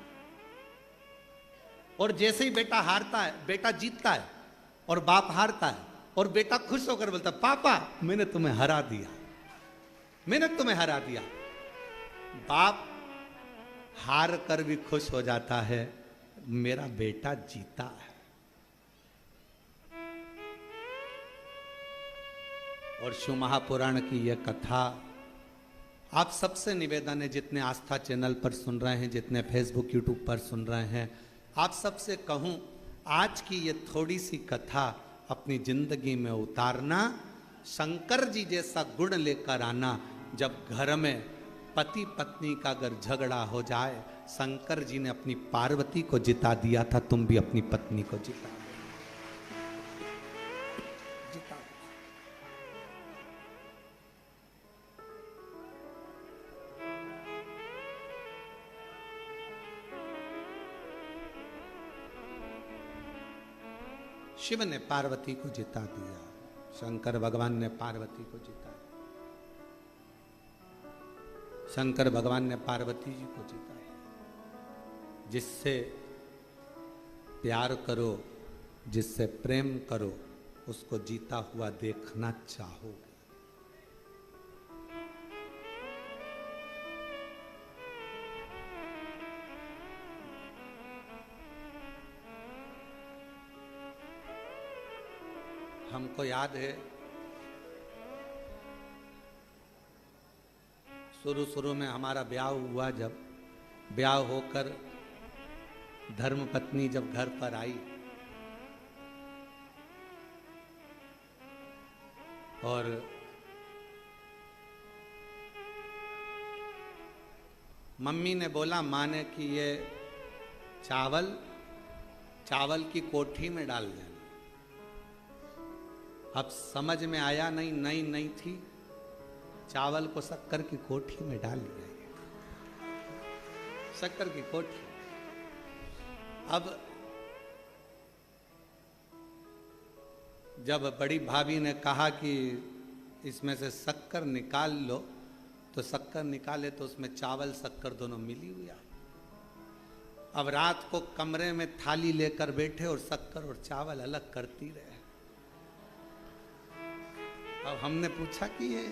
और जैसे ही बेटा हारता है, बेटा जीतता है और बाप हारता है, और बेटा खुश होकर बोलता पापा मैंने तुम्हें हरा दिया, मैंने तुम्हें हरा दिया। बाप हार कर भी खुश हो जाता है, मेरा बेटा जीता है। और शिव महापुराण की यह कथा आप सबसे निवेदन है, जितने आस्था चैनल पर सुन रहे हैं, जितने फेसबुक यूट्यूब पर सुन रहे हैं, आप सबसे कहूं आज की ये थोड़ी सी कथा अपनी जिंदगी में उतारना, शंकर जी जैसा गुण लेकर आना। जब घर में पति पत्नी का अगर झगड़ा हो जाए, शंकर जी ने अपनी पार्वती को जिता दिया था, तुम भी अपनी पत्नी को जिता दो। शिव ने पार्वती को जिता दिया, शंकर भगवान ने पार्वती को जिता दिया, शंकर भगवान ने पार्वती जी को जिताया। जिससे प्यार करो, जिससे प्रेम करो, उसको जीता हुआ देखना चाहोगे। हमको याद है शुरू में हमारा ब्याह हुआ, जब ब्याह होकर धर्म पत्नी जब घर पर आई और मम्मी ने बोला, माँ ने कि ये चावल की कोठी में डाल देना। अब समझ में आया नहीं, नई थी, चावल को शक्कर की कोठी में डाल दिया, शक्कर की कोठी। अब जब बड़ी भाभी ने कहा कि इसमें से शक्कर निकाल लो, तो शक्कर निकाले तो उसमें चावल शक्कर दोनों मिली हुई आई। अब रात को कमरे में थाली लेकर बैठे और शक्कर और चावल अलग करती रहे। अब हमने पूछा कि ये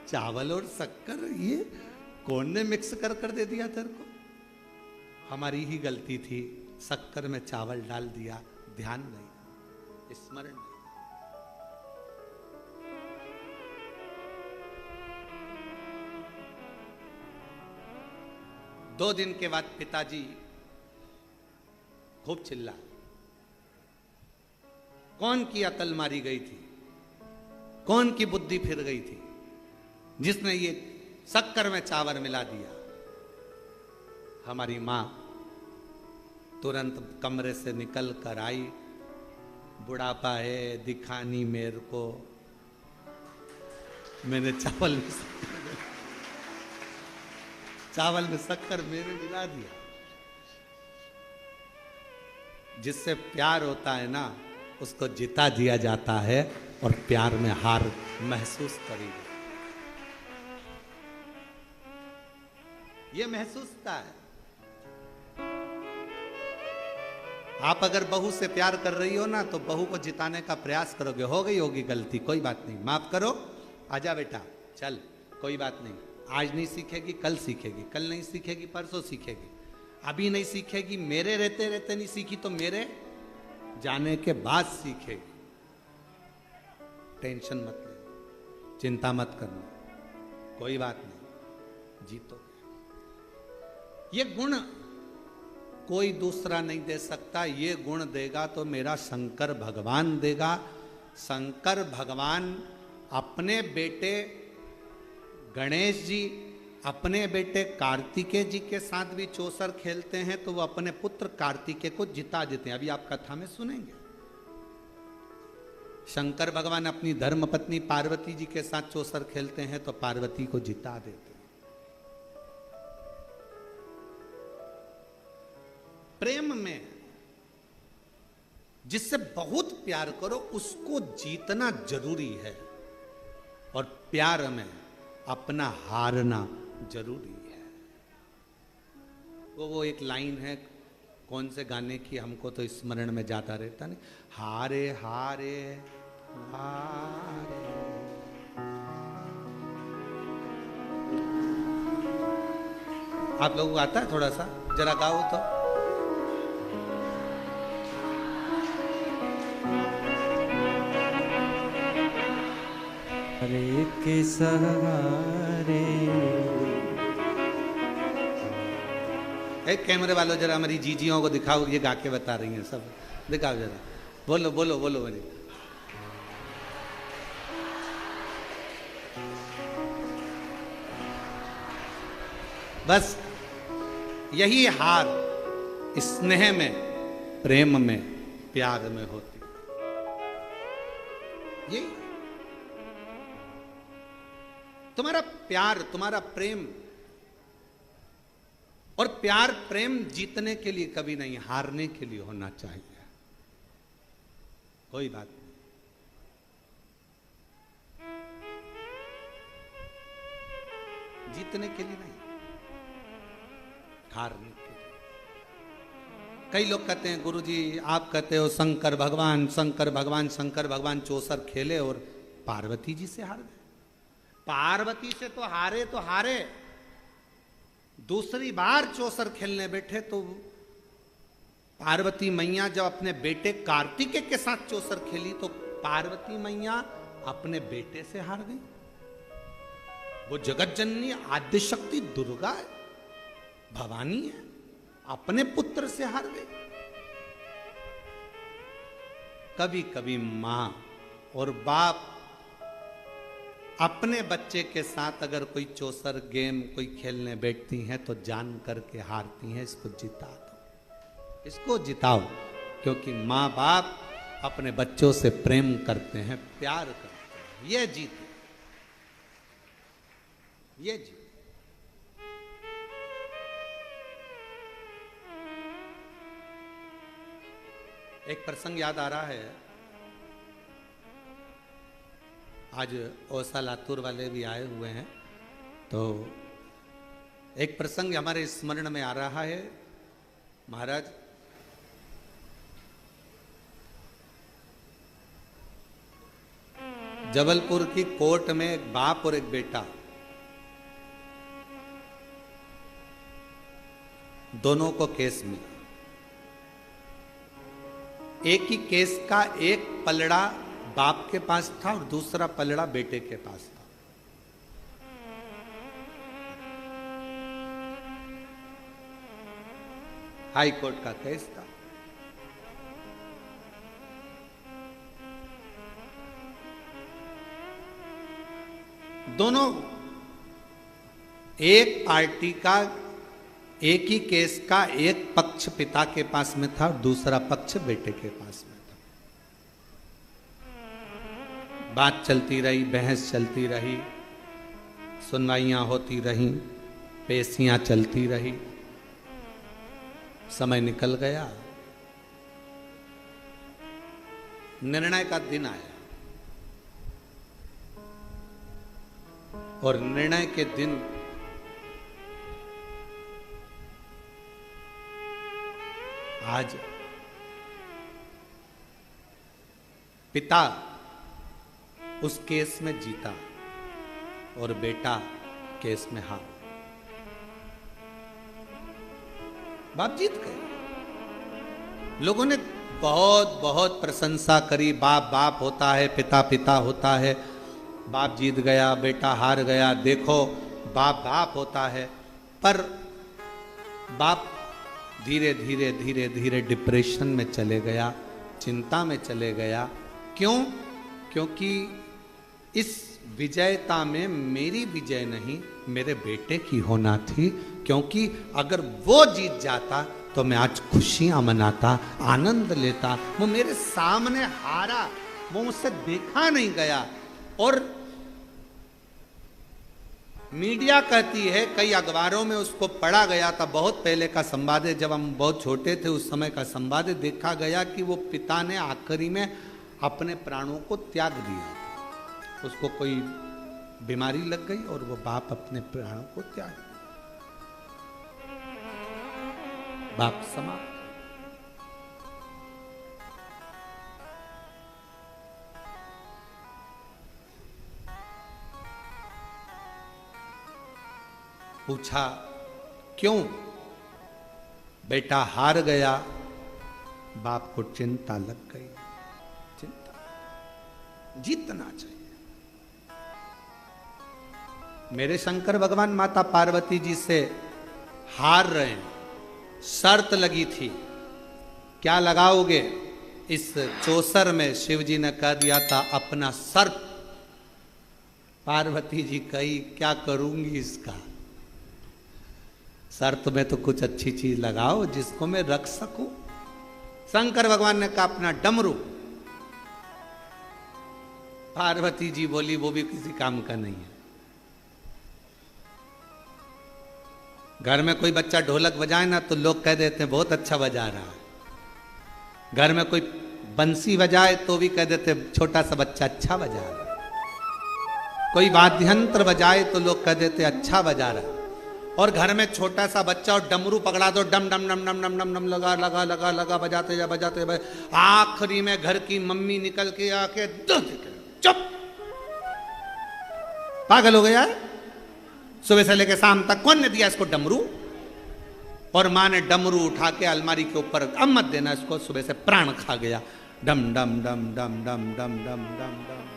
चावल और शक्कर ये कौन ने मिक्स कर दे दिया तेरे को? हमारी ही गलती थी, शक्कर में चावल डाल दिया, ध्यान नहीं, स्मरण नहीं। दो दिन के बाद पिताजी खूब चिल्ला, कौन की अकल मारी गई थी, कौन की बुद्धि फिर गई थी जिसने ये शक्कर में चावल मिला दिया? हमारी माँ तुरंत कमरे से निकल कर आई, बुढ़ापा है दिखानी मेरे को, मैंने चावल में शक्कर मेरे मिला दिया। जिससे प्यार होता है ना, उसको जिता दिया जाता है और प्यार में हार महसूस करेगी। ये महसूस होता है। आप अगर बहू से प्यार कर रही हो ना, तो बहू को जिताने का प्रयास करोगे। हो गई होगी गलती, कोई बात नहीं, माफ करो, आजा बेटा, चल, कोई बात नहीं। आज नहीं सीखेगी, कल सीखेगी, कल नहीं सीखेगी, परसों सीखेगी। अभी नहीं सीखेगी, मेरे रहते रहते नहीं सीखी तो मेरे जाने के बाद सीखेगी। टेंशन मत ले, चिंता मत करना, कोई बात नहीं, जीतो। ये गुण कोई दूसरा नहीं दे सकता। ये गुण देगा तो मेरा शंकर भगवान देगा। शंकर भगवान अपने बेटे गणेश जी, अपने बेटे कार्तिकेय जी के साथ भी चौसर खेलते हैं, तो वो अपने पुत्र कार्तिकेय को जिता देते हैं। अभी आप कथा में सुनेंगे। शंकर भगवान अपनी धर्मपत्नी पार्वती जी के साथ चौसर खेलते हैं तो पार्वती को जिता देते हैं। प्रेम में जिससे बहुत प्यार करो उसको जीतना जरूरी है, और प्यार में अपना हारना जरूरी है। वो एक लाइन है, कौन से गाने की, हमको तो स्मरण में ज्यादा रहता नहीं, हारे हारे हारे। आप लोगों को आता है? थोड़ा सा जरा गाओ तो। हरे के सहारे। एक कैमरे वालों जरा हमारी जीजियों को दिखाओ, ये गा के बता रही हैं सब, दिखाओ जरा, बोलो बोलो बोलो मेरी। बस यही हार स्नेह में, प्रेम में, प्यार में होती। यही तुम्हारा प्यार, तुम्हारा प्रेम, और प्यार प्रेम जीतने के लिए कभी नहीं, हारने के लिए होना चाहिए। कोई बात नहीं, जीतने के लिए नहीं, हारने के लिए। कई लोग कहते हैं गुरुजी आप कहते हो शंकर भगवान, शंकर भगवान, शंकर भगवान चौसर खेले और पार्वती जी से हार गए। पार्वती से तो हारे, दूसरी बार चौसर खेलने बैठे तो पार्वती मैया जब अपने बेटे कार्तिकेय के साथ चौसर खेली तो पार्वती मैया अपने बेटे से हार गई। वो जगत जननी आद्य शक्ति दुर्गा है, भवानी है, अपने पुत्र से हार गई। कभी कभी मां और बाप अपने बच्चे के साथ अगर कोई चौसर गेम कोई खेलने बैठती हैं तो जान करके हारती हैं। इसको जिता दो, इसको जिताओ, क्योंकि माँ बाप अपने बच्चों से प्रेम करते हैं, प्यार करते हैं। ये जीते, ये जीते। एक प्रसंग याद आ रहा है, आज ओसा लातूर वाले भी आए हुए हैं, तो एक प्रसंग हमारे स्मरण में आ रहा है। महाराज जबलपुर की कोर्ट में एक बाप और एक बेटा, दोनों को केस मिला। एक ही केस का एक पलड़ा बाप के पास था और दूसरा पलड़ा बेटे के पास था। हाई कोर्ट का केस था। दोनों एक पार्टी का, एक ही केस का एक पक्ष पिता के पास में था और दूसरा पक्ष बेटे के पास में था। बात चलती रही, बहस चलती रही, सुनवाइयां होती रहीं, पेशियां चलती रही। समय निकल गया, निर्णय का दिन आया और निर्णय के दिन आज पिता उस केस में जीता और बेटा केस में हार। बाप जीत गए। लोगों ने बहुत बहुत प्रशंसा करी, बाप बाप होता है, पिता पिता होता है, बाप जीत गया बेटा हार गया, देखो बाप बाप होता है। पर बाप धीरे धीरे धीरे धीरे डिप्रेशन में चले गया, चिंता में चले गया। क्यों? क्योंकि इस विजयता में मेरी विजय नहीं, मेरे बेटे की होना थी। क्योंकि अगर वो जीत जाता तो मैं आज खुशियां मनाता, आनंद लेता। वो मेरे सामने हारा, वो मुझसे देखा नहीं गया। और मीडिया कहती है, कई अखबारों में उसको पढ़ा गया था, बहुत पहले का संवाद है, जब हम बहुत छोटे थे उस समय का संवाद है, देखा गया कि वो पिता ने आखिरी में अपने प्राणों को त्याग दिया। उसको कोई बीमारी लग गई और वो बाप अपने प्राणों को त्याग दिया। बाप समाप्त। पूछा क्यों? बेटा हार गया, बाप को चिंता लग गई। चिंता, जीतना चाहिए। मेरे शंकर भगवान माता पार्वती जी से हार रहे हैं, शर्त लगी थी, क्या लगाओगे? इस चौसर में शिव जी ने कह दिया था अपना सर्प। पार्वती जी कही क्या करूंगी इसका, शर्त में तो कुछ अच्छी चीज लगाओ जिसको मैं रख सकूं। शंकर भगवान ने कहा अपना डमरू। पार्वती जी बोली वो भी किसी काम का नहीं है। घर में कोई बच्चा ढोलक बजाए ना तो लोग कह देते हैं बहुत अच्छा बजा रहा है। घर में कोई बंसी बजाए तो भी कह देते हैं छोटा सा बच्चा अच्छा बजा रहा है। कोई वाद्ययंत्र बजाए तो लोग कह देते हैं अच्छा बजा रहा है। और घर में छोटा सा बच्चा और डमरू पकड़ा दो, डम डम डम डम डम डम डम लगा लगा लगा लगा बजाते जा बजाते। आखिरी में घर की मम्मी निकल के आके चुप, पागल हो गया है? सुबह से लेकर शाम तक कौन ने दिया इसको डमरू? और माँ ने डमरू उठा के अलमारी के ऊपर, अब मत देना इसको, सुबह से प्राण खा गया। डम डम डम डम डम डम डम डम डम।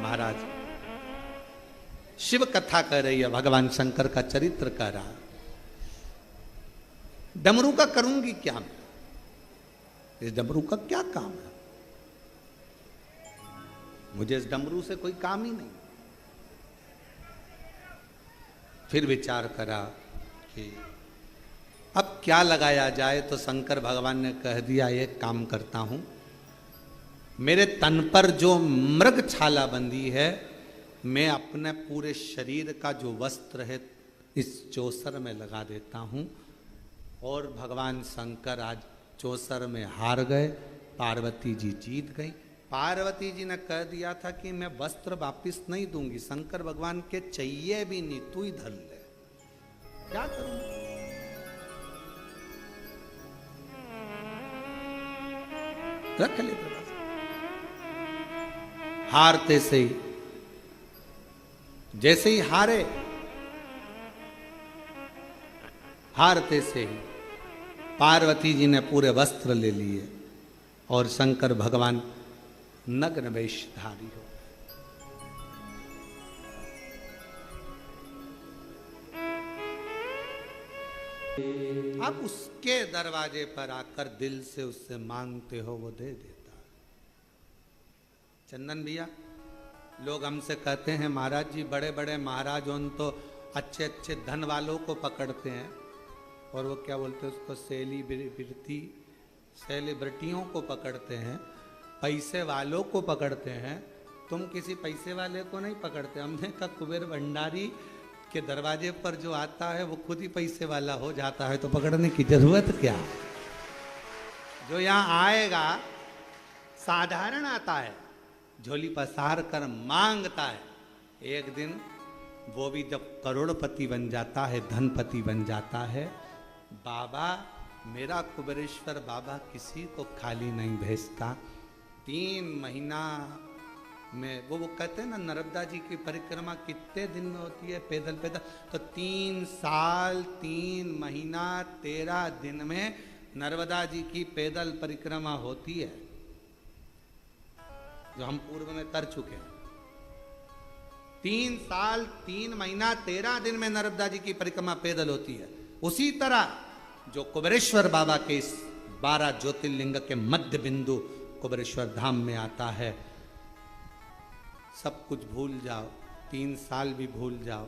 महाराज शिव कथा कह रही है, भगवान शंकर का चरित्र कह रहा। डमरू का करूंगी क्या मैं? इस डमरू का क्या काम है? मुझे इस डमरू से कोई काम ही नहीं। फिर विचार करा कि अब क्या लगाया जाए, तो शंकर भगवान ने कह दिया एक काम करता हूं, मेरे तन पर जो मृग छाला बंधी है, मैं अपने पूरे शरीर का जो वस्त्र है इस चौसर में लगा देता हूं। और भगवान शंकर आज चौसर में हार गए, पार्वती जी जीत गई। पार्वती जी ने कह दिया था कि मैं वस्त्र वापिस नहीं दूंगी, शंकर भगवान के चाहिए भी नहीं, तू ही धर ले। क्या करूं? रख ले। हारते से ही, जैसे ही हारते से ही पार्वती जी ने पूरे वस्त्र ले लिए और शंकर भगवान नग्न वेशधारी हो। अब उसके दरवाजे पर आकर दिल से उससे मांगते हो, वो दे देता। चंदन भैया, लोग हमसे कहते हैं महाराज जी बड़े बड़े महाराज उन तो अच्छे अच्छे धन वालों को पकड़ते हैं। और वो क्या बोलते हैं उसको, सेलिब्रिटियों को पकड़ते हैं, पैसे वालों को पकड़ते हैं। तुम किसी पैसे वाले को नहीं पकड़ते। हमने कहा कुबेर भंडारी के दरवाजे पर जो आता है वो खुद ही पैसे वाला हो जाता है, तो पकड़ने की जरूरत क्या। जो यहाँ आएगा साधारण आता है, झोली पसार कर मांगता है, एक दिन वो भी जब करोड़पति बन जाता है, धनपति बन जाता है। बाबा, मेरा कुबेरेश्वर बाबा किसी को खाली नहीं भेजता। 3 महीना में वो कहते हैं ना, नर्मदा जी की परिक्रमा कितने दिन में होती है पैदल पैदल, तो 3 साल 3 महीना 13 दिन में नर्मदा जी की पैदल परिक्रमा होती है, जो हम पूर्व में कर चुके हैं। 3 साल 3 महीना 13 दिन में नर्मदा जी की परिक्रमा पैदल होती है। उसी तरह जो कुबेरेश्वर बाबा के इस 12 ज्योतिर्लिंग के मध्य बिंदु कुबेरेश्वर धाम में आता है, सब कुछ भूल जाओ, 3 साल भी भूल जाओ,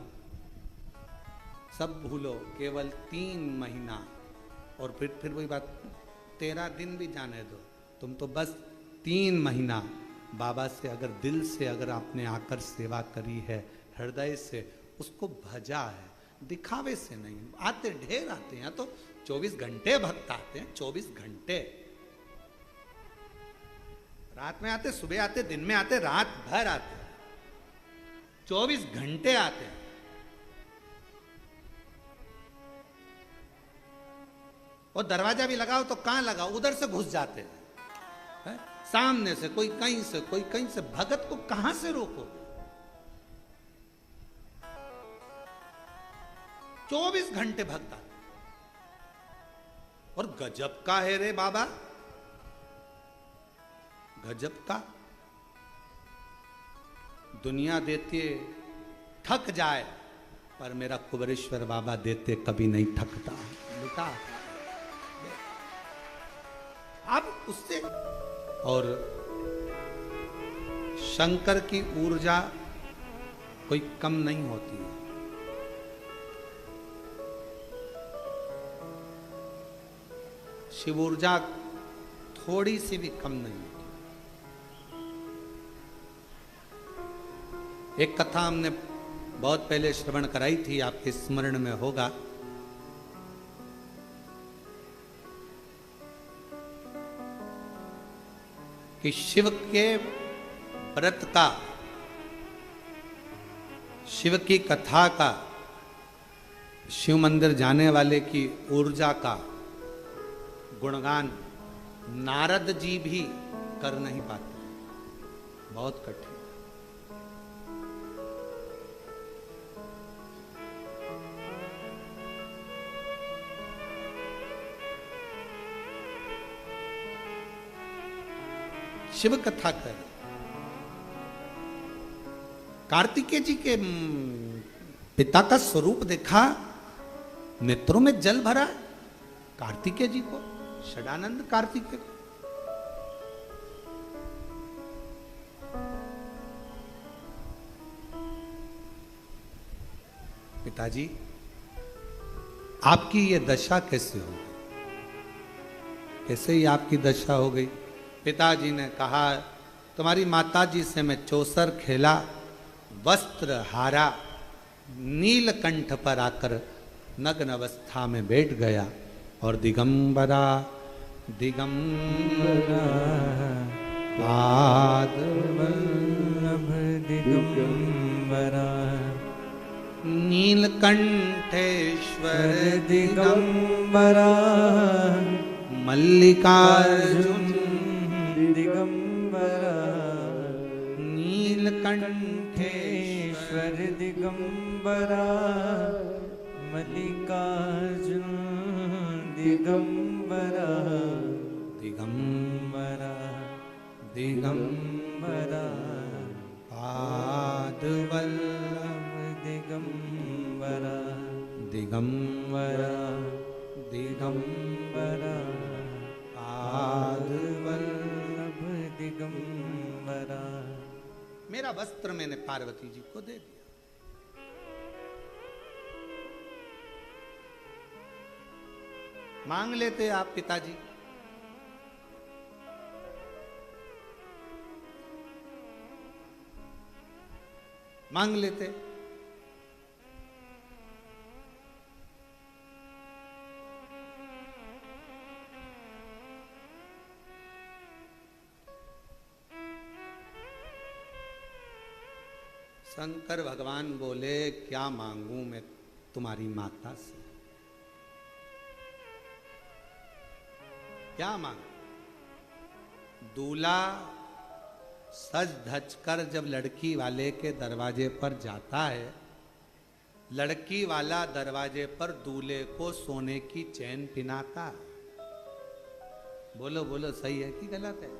सब भूलो, केवल 3 महीना। और फिर वही बात, 13 दिन भी जाने दो, तुम तो बस 3 महीना बाबा से अगर दिल से अगर आपने आकर सेवा करी है, हृदय से उसको भजा है, दिखावे से नहीं। आते ढेर आते हैं, तो 24 घंटे भक्त आते हैं, 24 घंटे। रात में आते, सुबह आते, दिन में आते, रात भर आते, 24 घंटे आते हैं। और दरवाजा भी लगाओ तो कहां लगाओ, उधर से घुस जाते हैं, है? सामने से कोई कहीं से, कोई कहीं से। भगत को कहां से रोको। 24 घंटे भक्त आते। और गजब का है रे बाबा, गजब का। दुनिया देते थक जाए, पर मेरा कुबेरेश्वर बाबा देते कभी नहीं थकता। बेटा अब उससे, और शंकर की ऊर्जा कोई कम नहीं होती है। शिव ऊर्जा थोड़ी सी भी कम नहीं होती। एक कथा हमने बहुत पहले श्रवण कराई थी, आपके स्मरण में होगा। कि शिव के व्रत का, शिव की कथा का, शिव मंदिर जाने वाले की ऊर्जा का गुणगान नारद जी भी कर नहीं पाते, बहुत कठिन। शिव कथा कर, कार्तिकेय जी के पिता का स्वरूप देखा, नेत्रों में जल भरा कार्तिकेय जी को, षडानंद कार्तिकेय को। पिताजी आपकी ये दशा कैसे हो गई, कैसे ही आपकी दशा हो गई। पिताजी ने कहा, तुम्हारी माताजी से मैं चौसर खेला, वस्त्र हारा, नीलकंठ पर आकर नग्न अवस्था में बैठ गया और दिगंबरा दिगंबरा पाद वल्लभ दिगंबरा नीलकंठेश्वर दिगंबरा मल्लिकार्जुन दिगंबरा नीलकंठेश्वर दिगंबरा मल्लिकार्जुन दिगंबरा दिगंबरा दिगंबरा पाद वल्लभ दिगंबरा दिगंबरा दिगंबरा पाद वल्लभ दिगंबरा। मेरा वस्त्र मैंने पार्वती जी को दे दिया। मांग लेते आप पिताजी। मांग लेते। शंकर भगवान बोले क्या मांगू मैं तुम्हारी माता से, क्या मांगू? दूल्हा सज धज कर जब लड़की वाले के दरवाजे पर जाता है, लड़की वाला दरवाजे पर दूल्हे को सोने की चैन पिनाता है। बोलो बोलो, सही है कि गलत है?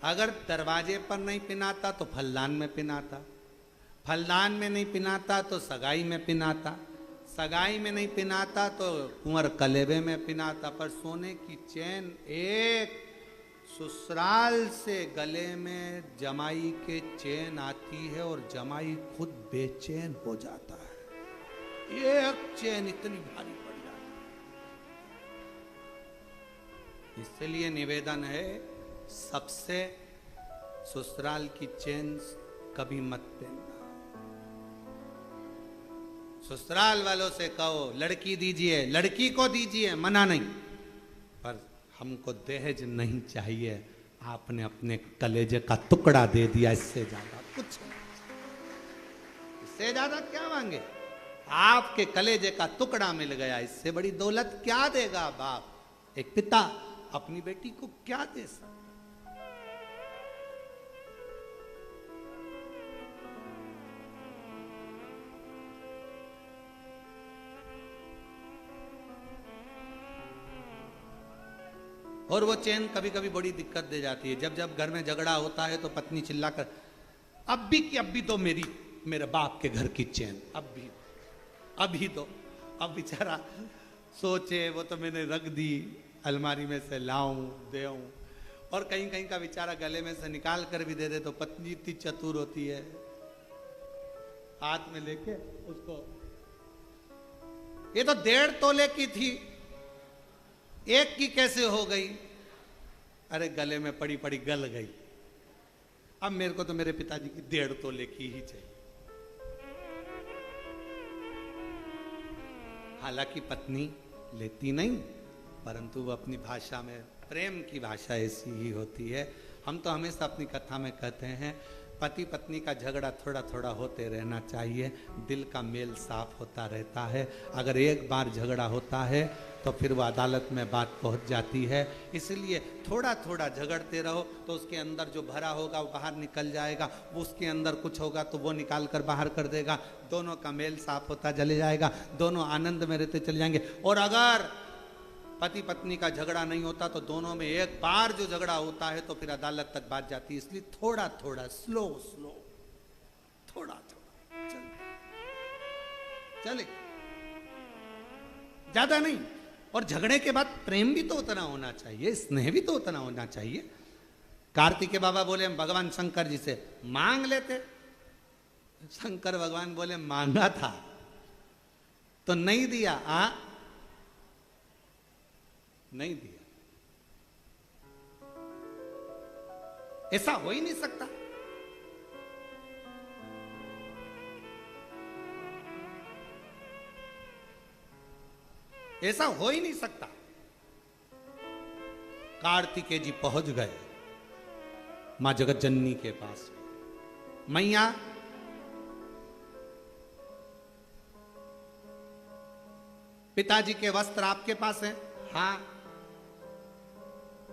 अगर दरवाजे पर नहीं पिनाता तो फलदान में पिनाता, फलदान में नहीं पिनाता तो सगाई में पिनाता, सगाई में नहीं पिनाता तो कुंवर कलेबे में पिनाता। पर सोने की चैन एक ससुराल से गले में जमाई के चैन आती है और जमाई खुद बेचैन हो जाता है। एक चैन इतनी भारी पड़ जाती है। इसलिए निवेदन है सबसे, ससुराल की चैन कभी मत पहनना। ससुराल वालों से कहो लड़की दीजिए, लड़की को दीजिए, मना नहीं, पर हमको दहेज नहीं चाहिए। आपने अपने कलेजे का टुकड़ा दे दिया, इससे ज्यादा कुछ नहीं, इससे ज्यादा क्या मांगे? आपके कलेजे का टुकड़ा मिल गया, इससे बड़ी दौलत क्या देगा बाप? एक पिता अपनी बेटी को क्या दे सकता? और वो चैन कभी कभी बड़ी दिक्कत दे जाती है। जब जब घर में झगड़ा होता है तो पत्नी चिल्लाकर, अब भी की अब भी तो मेरे बाप के घर की चैन, अभी तो। अब बेचारा सोचे, वो तो मैंने रख दी अलमारी में से, लाऊं देऊं, और कहीं कहीं का बेचारा गले में से निकाल कर भी दे दे तो पत्नी इतनी चतुर होती है, हाथ में लेके उसको, ये तो 1.5 तोले की थी, एक की कैसे हो गई? अरे गले में पड़ी पड़ी गल गई, अब मेरे को तो मेरे पिताजी की 1.5 तोले की ही चाहिए। हालांकि पत्नी लेती नहीं, परंतु वो अपनी भाषा में, प्रेम की भाषा ऐसी ही होती है। हम तो हमेशा अपनी कथा में कहते हैं पति पत्नी का झगड़ा थोड़ा थोड़ा होते रहना चाहिए, दिल का मेल साफ होता रहता है। अगर एक बार झगड़ा होता है तो फिर वो अदालत में बात पहुंच जाती है। इसलिए थोड़ा थोड़ा झगड़ते रहो तो उसके अंदर जो भरा होगा वो बाहर निकल जाएगा, वो उसके अंदर कुछ होगा तो वो निकाल कर बाहर कर देगा, दोनों का मेल साफ होता चले जाएगा, दोनों आनंद में रहते चले जाएंगे। और अगर पति पत्नी का झगड़ा नहीं होता तो दोनों में एक बार जो झगड़ा होता है तो फिर अदालत तक बात जाती है। इसलिए थोड़ा थोड़ा, स्लो स्लो, थोड़ा थोड़ा चले, ज्यादा नहीं। और झगड़े के बाद प्रेम भी तो उतना होना चाहिए, स्नेह भी तो उतना होना चाहिए। कार्तिकेय बाबा बोले हम भगवान शंकर जी से मांग लेते, शंकर भगवान बोले मांगा था तो नहीं दिया, नहीं दिया, ऐसा हो ही नहीं सकता। ऐसा हो ही नहीं सकता। कार्तिकेय जी पहुंच गए मां जगत जननी के पास। मैया पिताजी के वस्त्र आपके पास हैं? हाँ।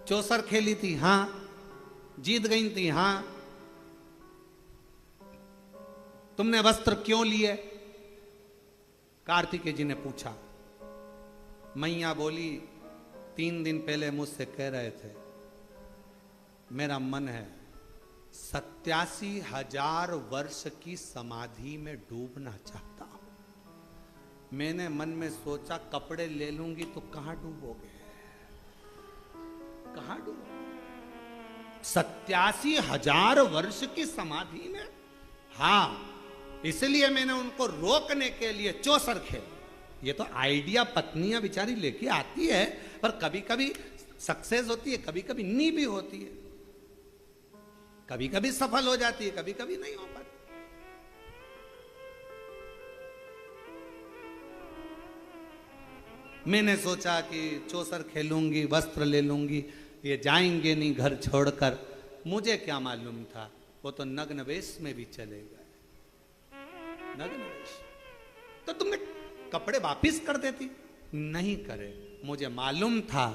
चौसर खेली थी? हाँ। जीत गई थी? हाँ। तुमने वस्त्र क्यों लिए? कार्तिकेय जी ने पूछा। मैया बोली 3 दिन पहले मुझसे कह रहे थे मेरा मन है 87,000 वर्ष की समाधि में डूबना चाहता हूं। मैंने मन में सोचा कपड़े ले लूंगी तो कहां डूबोगे, कहां डूबोगे? 87,000 वर्ष की समाधि में? हाँ, इसलिए मैंने उनको रोकने के लिए चौसर खेली। ये तो आइडिया पत्नियां बेचारी लेके आती है, पर कभी कभी सक्सेस होती है, कभी कभी नहीं भी होती है, कभी कभी सफल हो जाती है, कभी कभी नहीं हो पाती। मैंने सोचा कि चौसर खेलूंगी, वस्त्र ले लूंगी, ये जाएंगे नहीं घर छोड़कर। मुझे क्या मालूम था वो तो नग्न वेश में भी चले गए। नग्न वेश तो तुमने कपड़े वापिस कर देती, नहीं करे। मुझे मालूम था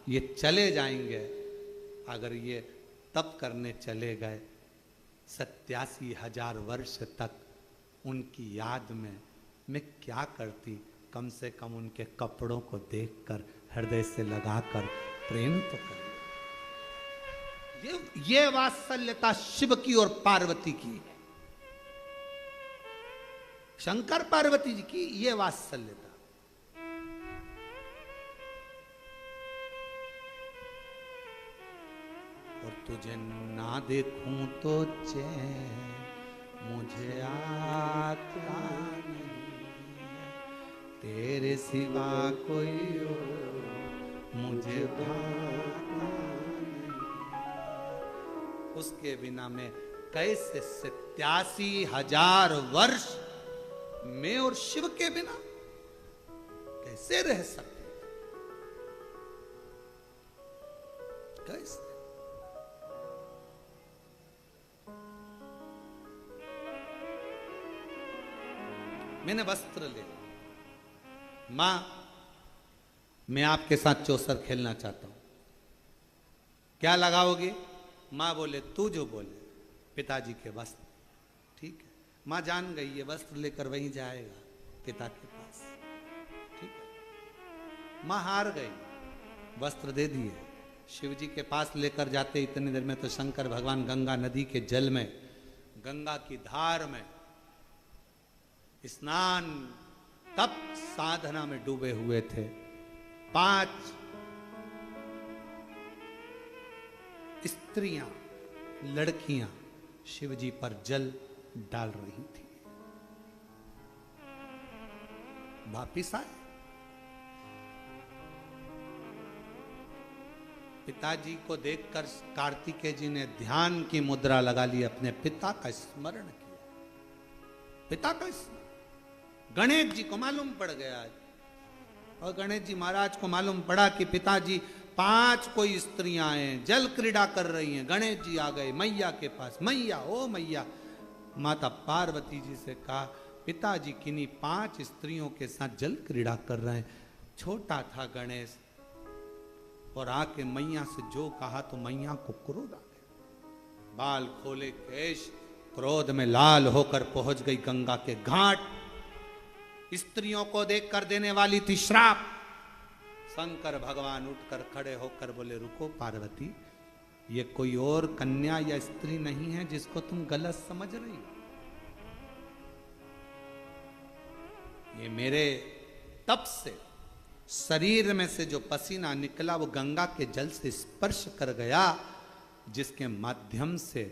ये चले जाएंगे। अगर ये तप करने चले गए 87,000 वर्ष तक, उनकी याद में मैं क्या करती? कम से कम उनके कपड़ों को देखकर, हृदय से लगाकर प्रेम तो कर। ये वात्सल्यता शिव की और पार्वती की है, शंकर पार्वती जी की ये वात्सल्यता। और तुझे ना देखूं तो चैन मुझे आता नहीं, तेरे सिवा कोई और मुझे भाता नहीं। उसके बिना मैं कैसे 87,000 वर्ष मैं और शिव के बिना कैसे रह सकते? कैसे? मैंने वस्त्र ले लिया। मां, मैं आपके साथ चौसर खेलना चाहता हूं, क्या लगाओगे? मां बोले तू जो बोले। पिताजी के वस्त्र, ठीक है। मां जान गई ये वस्त्र लेकर वहीं जाएगा पिता के पास, ठीक है। मां हार गई, वस्त्र दे दिए। शिव जी के पास लेकर जाते इतनी देर में तो शंकर भगवान गंगा नदी के जल में, गंगा की धार में स्नान तप साधना में डूबे हुए थे। 5 स्त्रियां, लड़कियां शिव जी पर जल डाल रही थी। वापिस आए, पिताजी को देखकर कार्तिकेय जी ने ध्यान की मुद्रा लगा ली, अपने पिता का स्मरण किया। पिता का स्मरण गणेश जी को मालूम पड़ गया आज, और गणेश जी महाराज को मालूम पड़ा कि पिताजी 5 कोई स्त्रियां हैं, जल क्रीड़ा कर रही हैं। गणेश जी आ गए मैया के पास। मैया, ओ मैया। माता पार्वती जी से कहा पिताजी किन्हीं 5 स्त्रियों के साथ जल क्रीड़ा कर रहे हैं। छोटा था गणेश, और आके मैया से जो कहा तो मैया को क्रोध आ गया। बाल खोले केश, क्रोध में लाल होकर पहुंच गई गंगा के घाट। स्त्रियों को देखकर देने वाली थी श्राप। शंकर भगवान उठकर खड़े होकर बोले रुको पार्वती, ये कोई और कन्या या स्त्री नहीं है जिसको तुम गलत समझ रही हो। ये मेरे तप से शरीर में से जो पसीना निकला वो गंगा के जल से स्पर्श कर गया, जिसके माध्यम से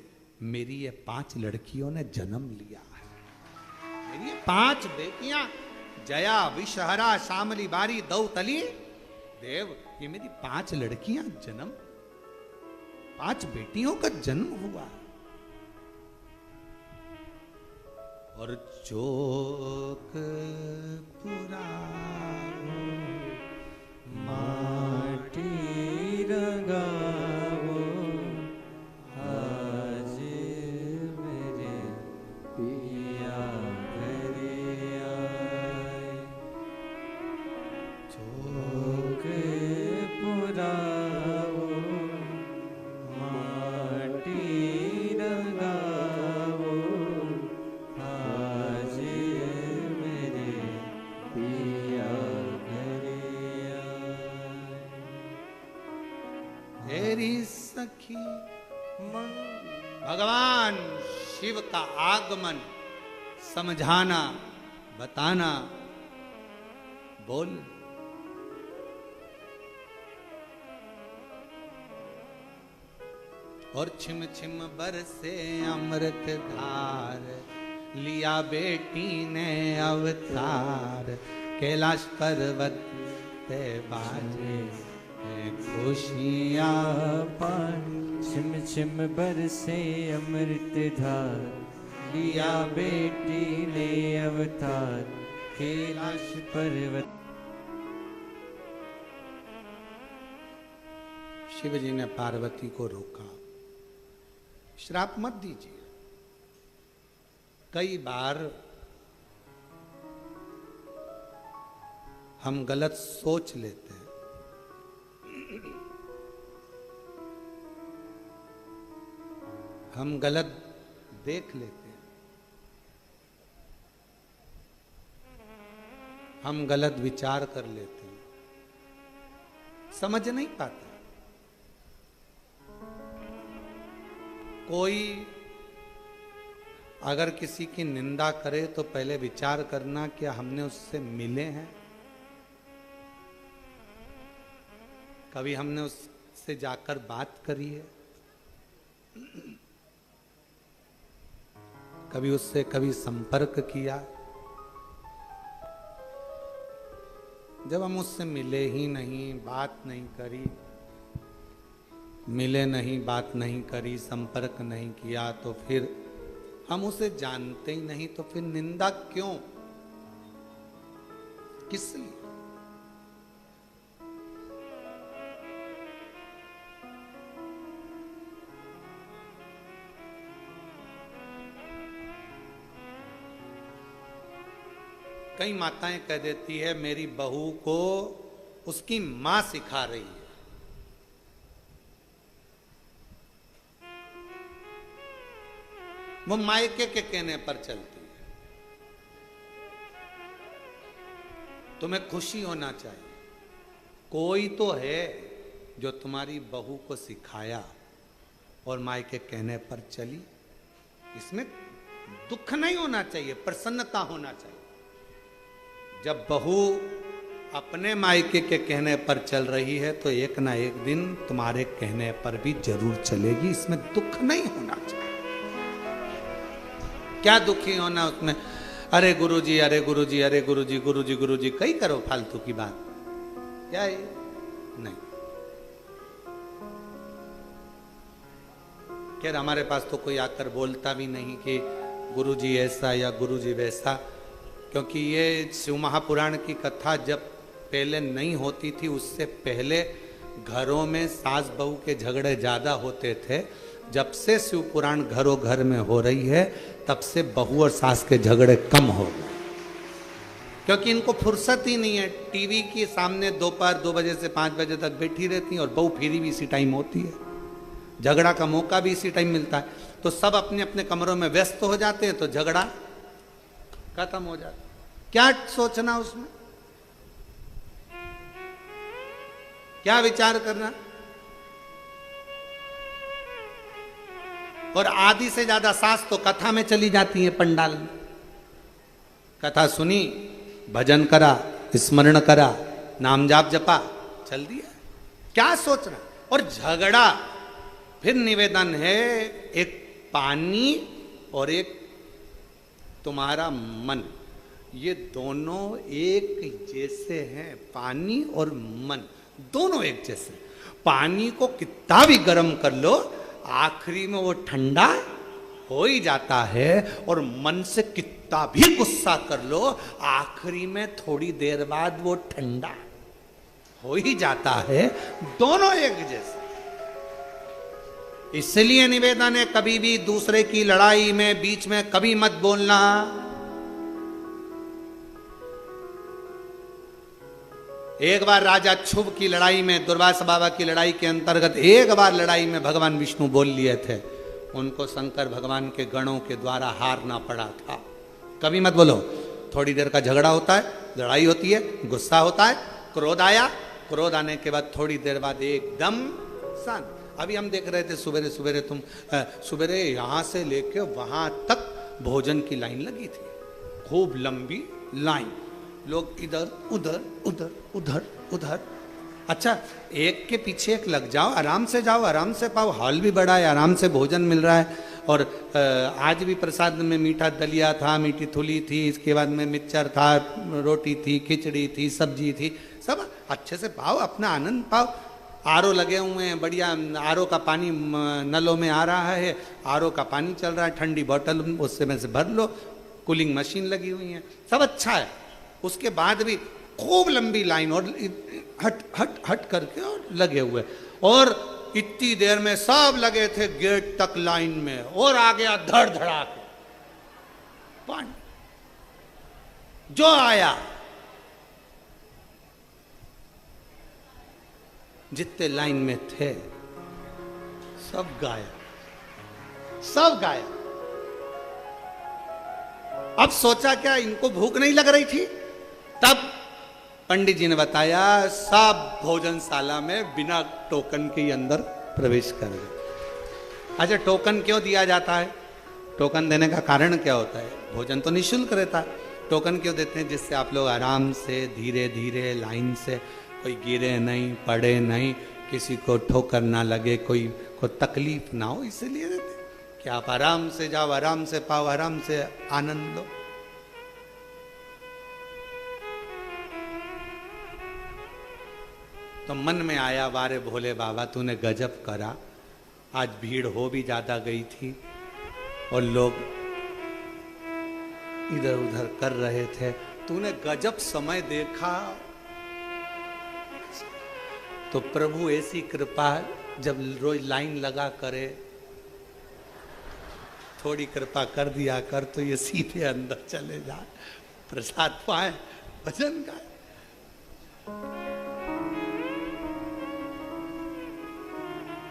मेरी ये 5 लड़कियों ने जन्म लिया है। मेरी ये 5 बेटियां, जया, विषहरा, शामली, बारी, दौतली, देव, ये मेरी 5 लड़कियां जन्म, 5 बेटियों का जन्म हुआ। और चोक पुरा माटी रंगावो, आज मेरे पिया घरे आए। चोक पुरावो, माटी रंगावो, आज मेरे पिया घरे आए। तेरी सखी भगवान शिव का आगमन समझाना, बताना, बोल। और छिम छिम बरसे अमृत धार, लिया बेटी ने अवतार, कैलाश पर्वत ते बाजे खुशियाँ पानी छिम छिम बरसे अमृत धार लिया बेटी ने अवतार कैलाश पर्वत। शिव जी ने पार्वती को रोका, श्राप मत दीजिए। कई बार हम गलत सोच लेते हैं, हम गलत देख लेते हैं, हम गलत विचार कर लेते हैं, समझ नहीं पाते। कोई अगर किसी की निंदा करे तो पहले विचार करना क्या हमने उससे मिले हैं, कभी हमने उससे जाकर बात करी है, कभी उससे कभी संपर्क किया। जब हम उससे मिले ही नहीं, बात नहीं करी, मिले नहीं, बात नहीं करी, संपर्क नहीं किया, तो फिर हम उसे जानते ही नहीं, तो फिर निंदा क्यों, किस लिए? कई माताएं कह देती है मेरी बहू को उसकी मां सिखा रही है। वो मायके के कहने पर चलती है। तुम्हें खुशी होना चाहिए, कोई तो है जो तुम्हारी बहू को सिखाया और मायके कहने पर चली। इसमें दुख नहीं होना चाहिए, प्रसन्नता होना चाहिए। जब बहू अपने मायके के कहने पर चल रही है तो एक ना एक दिन तुम्हारे कहने पर भी जरूर चलेगी, इसमें दुख नहीं होना चाहिए। क्या दुखी होना उसमें, अरे गुरुजी, अरे गुरुजी, अरे गुरुजी, गुरुजी, गुरुजी, कई करो फालतू की बात, क्या है? नहीं। खैर हमारे पास तो कोई आकर बोलता भी नहीं कि गुरुजी ऐसा या गुरुजी वैसा, क्योंकि ये शिव महापुराण की कथा जब पहले नहीं होती थी, उससे पहले घरों में सास बहू के झगड़े ज्यादा होते थे। जब से शिव पुराण घरों घर में हो रही है तब से बहू और सास के झगड़े कम हो गए, क्योंकि इनको फुर्सत ही नहीं है। टीवी के सामने दोपहर 2 बजे से 5 बजे तक बैठी रहती हैं और बहू फिरी भी इसी टाइम होती है, झगड़ा का मौका भी इसी टाइम मिलता है, तो सब अपने अपने कमरों में व्यस्त हो जाते हैं, तो झगड़ा खत्म हो जाता। क्या सोचना उसमें, क्या विचार करना? और आधी से ज्यादा सास तो कथा में चली जाती है, पंडाल में कथा सुनी, भजन करा, स्मरण करा, नाम जाप जपा, चल दिया। क्या सोचना? और झगड़ा, फिर निवेदन है, एक पानी और एक तुम्हारा मन, ये दोनों एक जैसे हैं। पानी और मन दोनों एक जैसे। पानी को कितना भी गर्म कर लो, आखिरी में वो ठंडा हो ही जाता है, और मन से कितना भी गुस्सा कर लो, आखिरी में थोड़ी देर बाद वो ठंडा हो ही जाता है। दोनों एक जैसे। इसलिए निवेदन है, कभी भी दूसरे की लड़ाई में बीच में कभी मत बोलना। एक बार राजा क्षुभ की लड़ाई में, दुर्वासा बाबा की लड़ाई के अंतर्गत एक बार लड़ाई में भगवान विष्णु बोल लिए थे, उनको शंकर भगवान के गणों के द्वारा हारना पड़ा था। कभी मत बोलो। थोड़ी देर का झगड़ा होता है, लड़ाई होती है, गुस्सा होता है, क्रोध आया, क्रोध आने के बाद थोड़ी देर बाद एकदम शांत। अभी हम देख रहे थे सुबेरे सुबेरे, सुबेरे यहां से लेके वहां तक भोजन की लाइन लगी थी, खूब लंबी लाइन, लोग इधर उधर उधर उधर उधर। अच्छा, एक के पीछे एक लग जाओ, आराम से जाओ, आराम से पाओ, हॉल भी बड़ा है, आराम से भोजन मिल रहा है। और आज भी प्रसाद में मीठा दलिया था, मीठी थुली थी, इसके बाद में मिक्सचर था, रोटी थी, खिचड़ी थी, सब्जी थी, सब अच्छे से पाओ, अपना आनंद पाओ। आरओ लगे हुए हैं, बढ़िया आरओ का पानी नलों में आ रहा है, आरओ का पानी चल रहा है, ठंडी बोतल उससे में से भर लो, कूलिंग मशीन लगी हुई है, सब अच्छा है। उसके बाद भी खूब लंबी लाइन और हट हट हट करके और लगे हुए, और इतनी देर में सब लगे थे गेट तक लाइन में, और आ गया धड़ धड़ा के पानी, जो आया जितने लाइन में थे सब गायब, सब गायब। अब सोचा क्या इनको भूख नहीं लग रही थी? तब पंडित जी ने बताया सब भोजनशाला में बिना टोकन के अंदर प्रवेश कर गए। अच्छा, टोकन क्यों दिया जाता है? टोकन देने का कारण क्या होता है? भोजन तो निःशुल्क रहता है, टोकन क्यों देते हैं? जिससे आप लोग आराम से धीरे धीरे लाइन से, कोई गिरे नहीं, पड़े नहीं, किसी को ठोकर ना लगे, कोई को तकलीफ ना हो, इसलिए देते कि आप आराम से जाओ, आराम से पाओ, आराम से आनंद लो। तो मन में आया, वारे भोले बाबा तूने गजब करा, आज भीड़ हो भी ज्यादा गई थी और लोग इधर उधर कर रहे थे, तूने गजब समय देखा। तो प्रभु ऐसी कृपा, जब रोज लाइन लगा करे, थोड़ी कृपा कर दिया कर तो ये सीधे अंदर चले जाए, प्रसाद पाए, भजन गाए।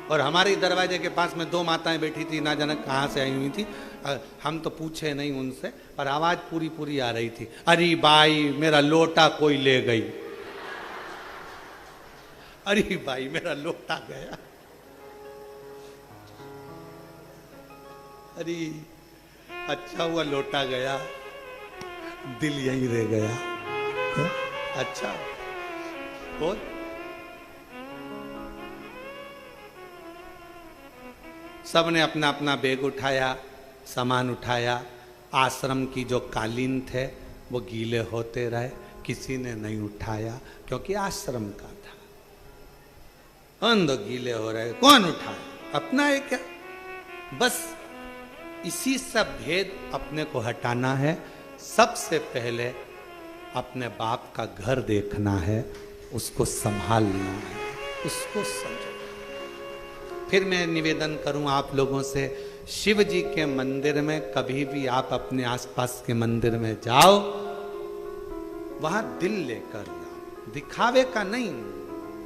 और हमारे दरवाजे के पास में दो माताएं बैठी थी, ना जाने कहाँ से आई हुई थी, हम तो पूछे नहीं उनसे, और आवाज पूरी पूरी आ रही थी, अरे भाई मेरा लोटा कोई ले गई, अरे भाई मेरा लोटा गया, अरे अच्छा हुआ लोटा गया, दिल यहीं रह गया। अच्छा बोल। सबने अपना अपना बैग उठाया, सामान उठाया, आश्रम की जो कालीन थे वो गीले होते रहे, किसी ने नहीं उठाया क्योंकि आश्रम का था। अंदर गीले हो रहे, कौन उठाए? अपना है क्या? बस इसी सब भेद अपने को हटाना है। सबसे पहले अपने बाप का घर देखना है, उसको संभालना है, उसको समझो। फिर मैं निवेदन करूं आप लोगों से, शिव जी के मंदिर में कभी भी आप अपने आसपास के मंदिर में जाओ, वहां दिल लेकर जाओ, दिखावे का नहीं,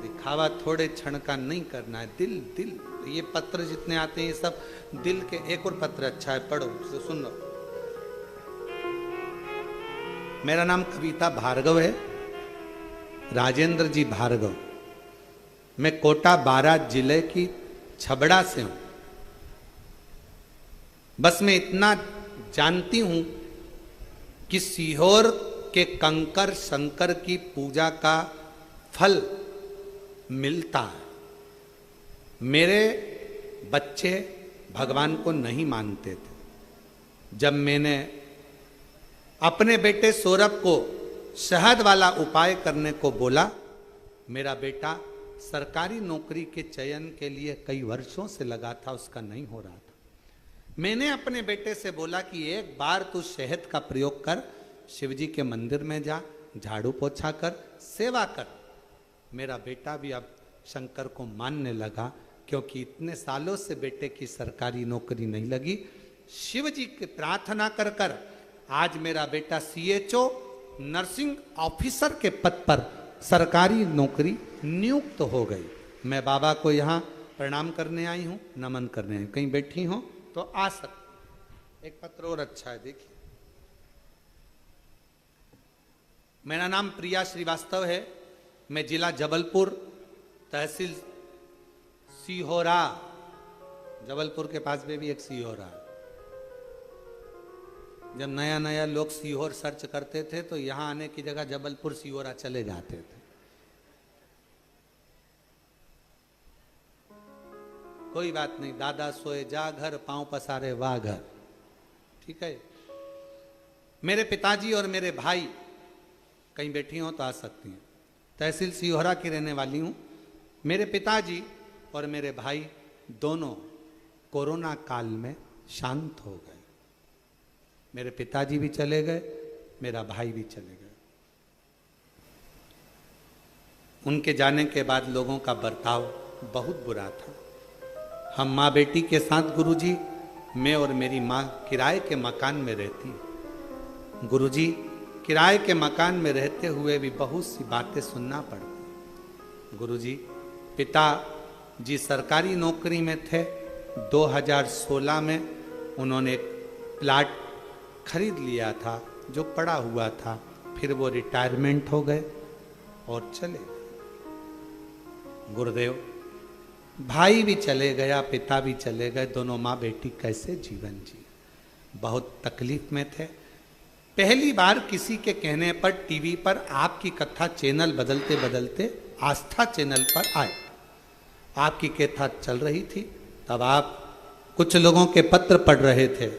दिखावा थोड़े क्षण का नहीं करना है, दिल दिल। ये पत्र जितने आते हैं ये सब दिल के। एक और पत्र अच्छा है, पढ़ो, सुन लो। मेरा नाम कविता भार्गव है, राजेंद्र जी भार्गव। मैं कोटा बारात जिले की छबड़ा से हूं। बस मैं इतना जानती हूं कि सीहोर के कंकर शंकर की पूजा का फल मिलता है। मेरे बच्चे भगवान को नहीं मानते थे। जब मैंने अपने बेटे सौरभ को शहद वाला उपाय करने को बोला, मेरा बेटा सरकारी नौकरी के चयन के लिए कई वर्षों से लगा था, उसका नहीं हो रहा था। मैंने अपने बेटे से बोला कि एक बार तू शहद का प्रयोग कर, शिवजी के मंदिर में जा, झाड़ू पोछा कर, सेवा कर। मेरा बेटा भी अब शंकर को मानने लगा, क्योंकि इतने सालों से बेटे की सरकारी नौकरी नहीं लगी। शिव जी की प्रार्थना कर कर आज मेरा बेटा CHO नर्सिंग ऑफिसर के पद पर सरकारी नौकरी नियुक्त हो गई। मैं बाबा को यहाँ प्रणाम करने आई हूँ, नमन करने आई हूँ। कहीं बैठी हो तो आ सकते। एक पत्र और अच्छा है, देखिए। मेरा नाम प्रिया श्रीवास्तव है। मैं जिला जबलपुर, तहसील सीहोरा, जबलपुर के पास में भी एक सीहोरा है। जब नया नया लोग सीहोर सर्च करते थे तो यहां आने की जगह जबलपुर सीहोरा चले जाते थे। कोई बात नहीं, दादा सोए जा घर, पांव पसारे वाह घर। ठीक है। मेरे पिताजी और मेरे भाई कहीं बैठी हो तो आ सकती हैं। तहसील सिहोरा की रहने वाली हूं। मेरे पिताजी और मेरे भाई दोनों कोरोना काल में शांत हो गए। मेरे पिताजी भी चले गए, मेरा भाई भी चले गए। उनके जाने के बाद लोगों का बर्ताव बहुत बुरा था। हम माँ बेटी के साथ गुरुजी, मैं और मेरी माँ किराए के मकान में रहती। गुरुजी किराए के मकान में रहते हुए भी बहुत सी बातें सुनना पड़ती। गुरुजी पिता जी सरकारी नौकरी में थे। 2016 में उन्होंने एक प्लाट खरीद लिया था जो पड़ा हुआ था, फिर वो रिटायरमेंट हो गए और चले गए। गुरुदेव भाई भी चले गया, पिता भी चले गए, दोनों माँ बेटी कैसे जीवन जी। बहुत तकलीफ में थे। पहली बार किसी के कहने पर टीवी पर आपकी कथा चैनल बदलते बदलते आस्था चैनल पर आए। आपकी कथा चल रही थी, तब आप कुछ लोगों के पत्र पढ़ रहे थे।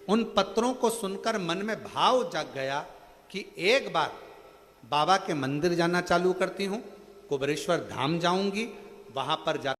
उन पत्रों को सुनकर मन में भाव जाग गया कि एक बार बाबा के मंदिर जाना चालू करती हूँ, कुबेरेश्वर धाम जाऊंगी, वहां पर जा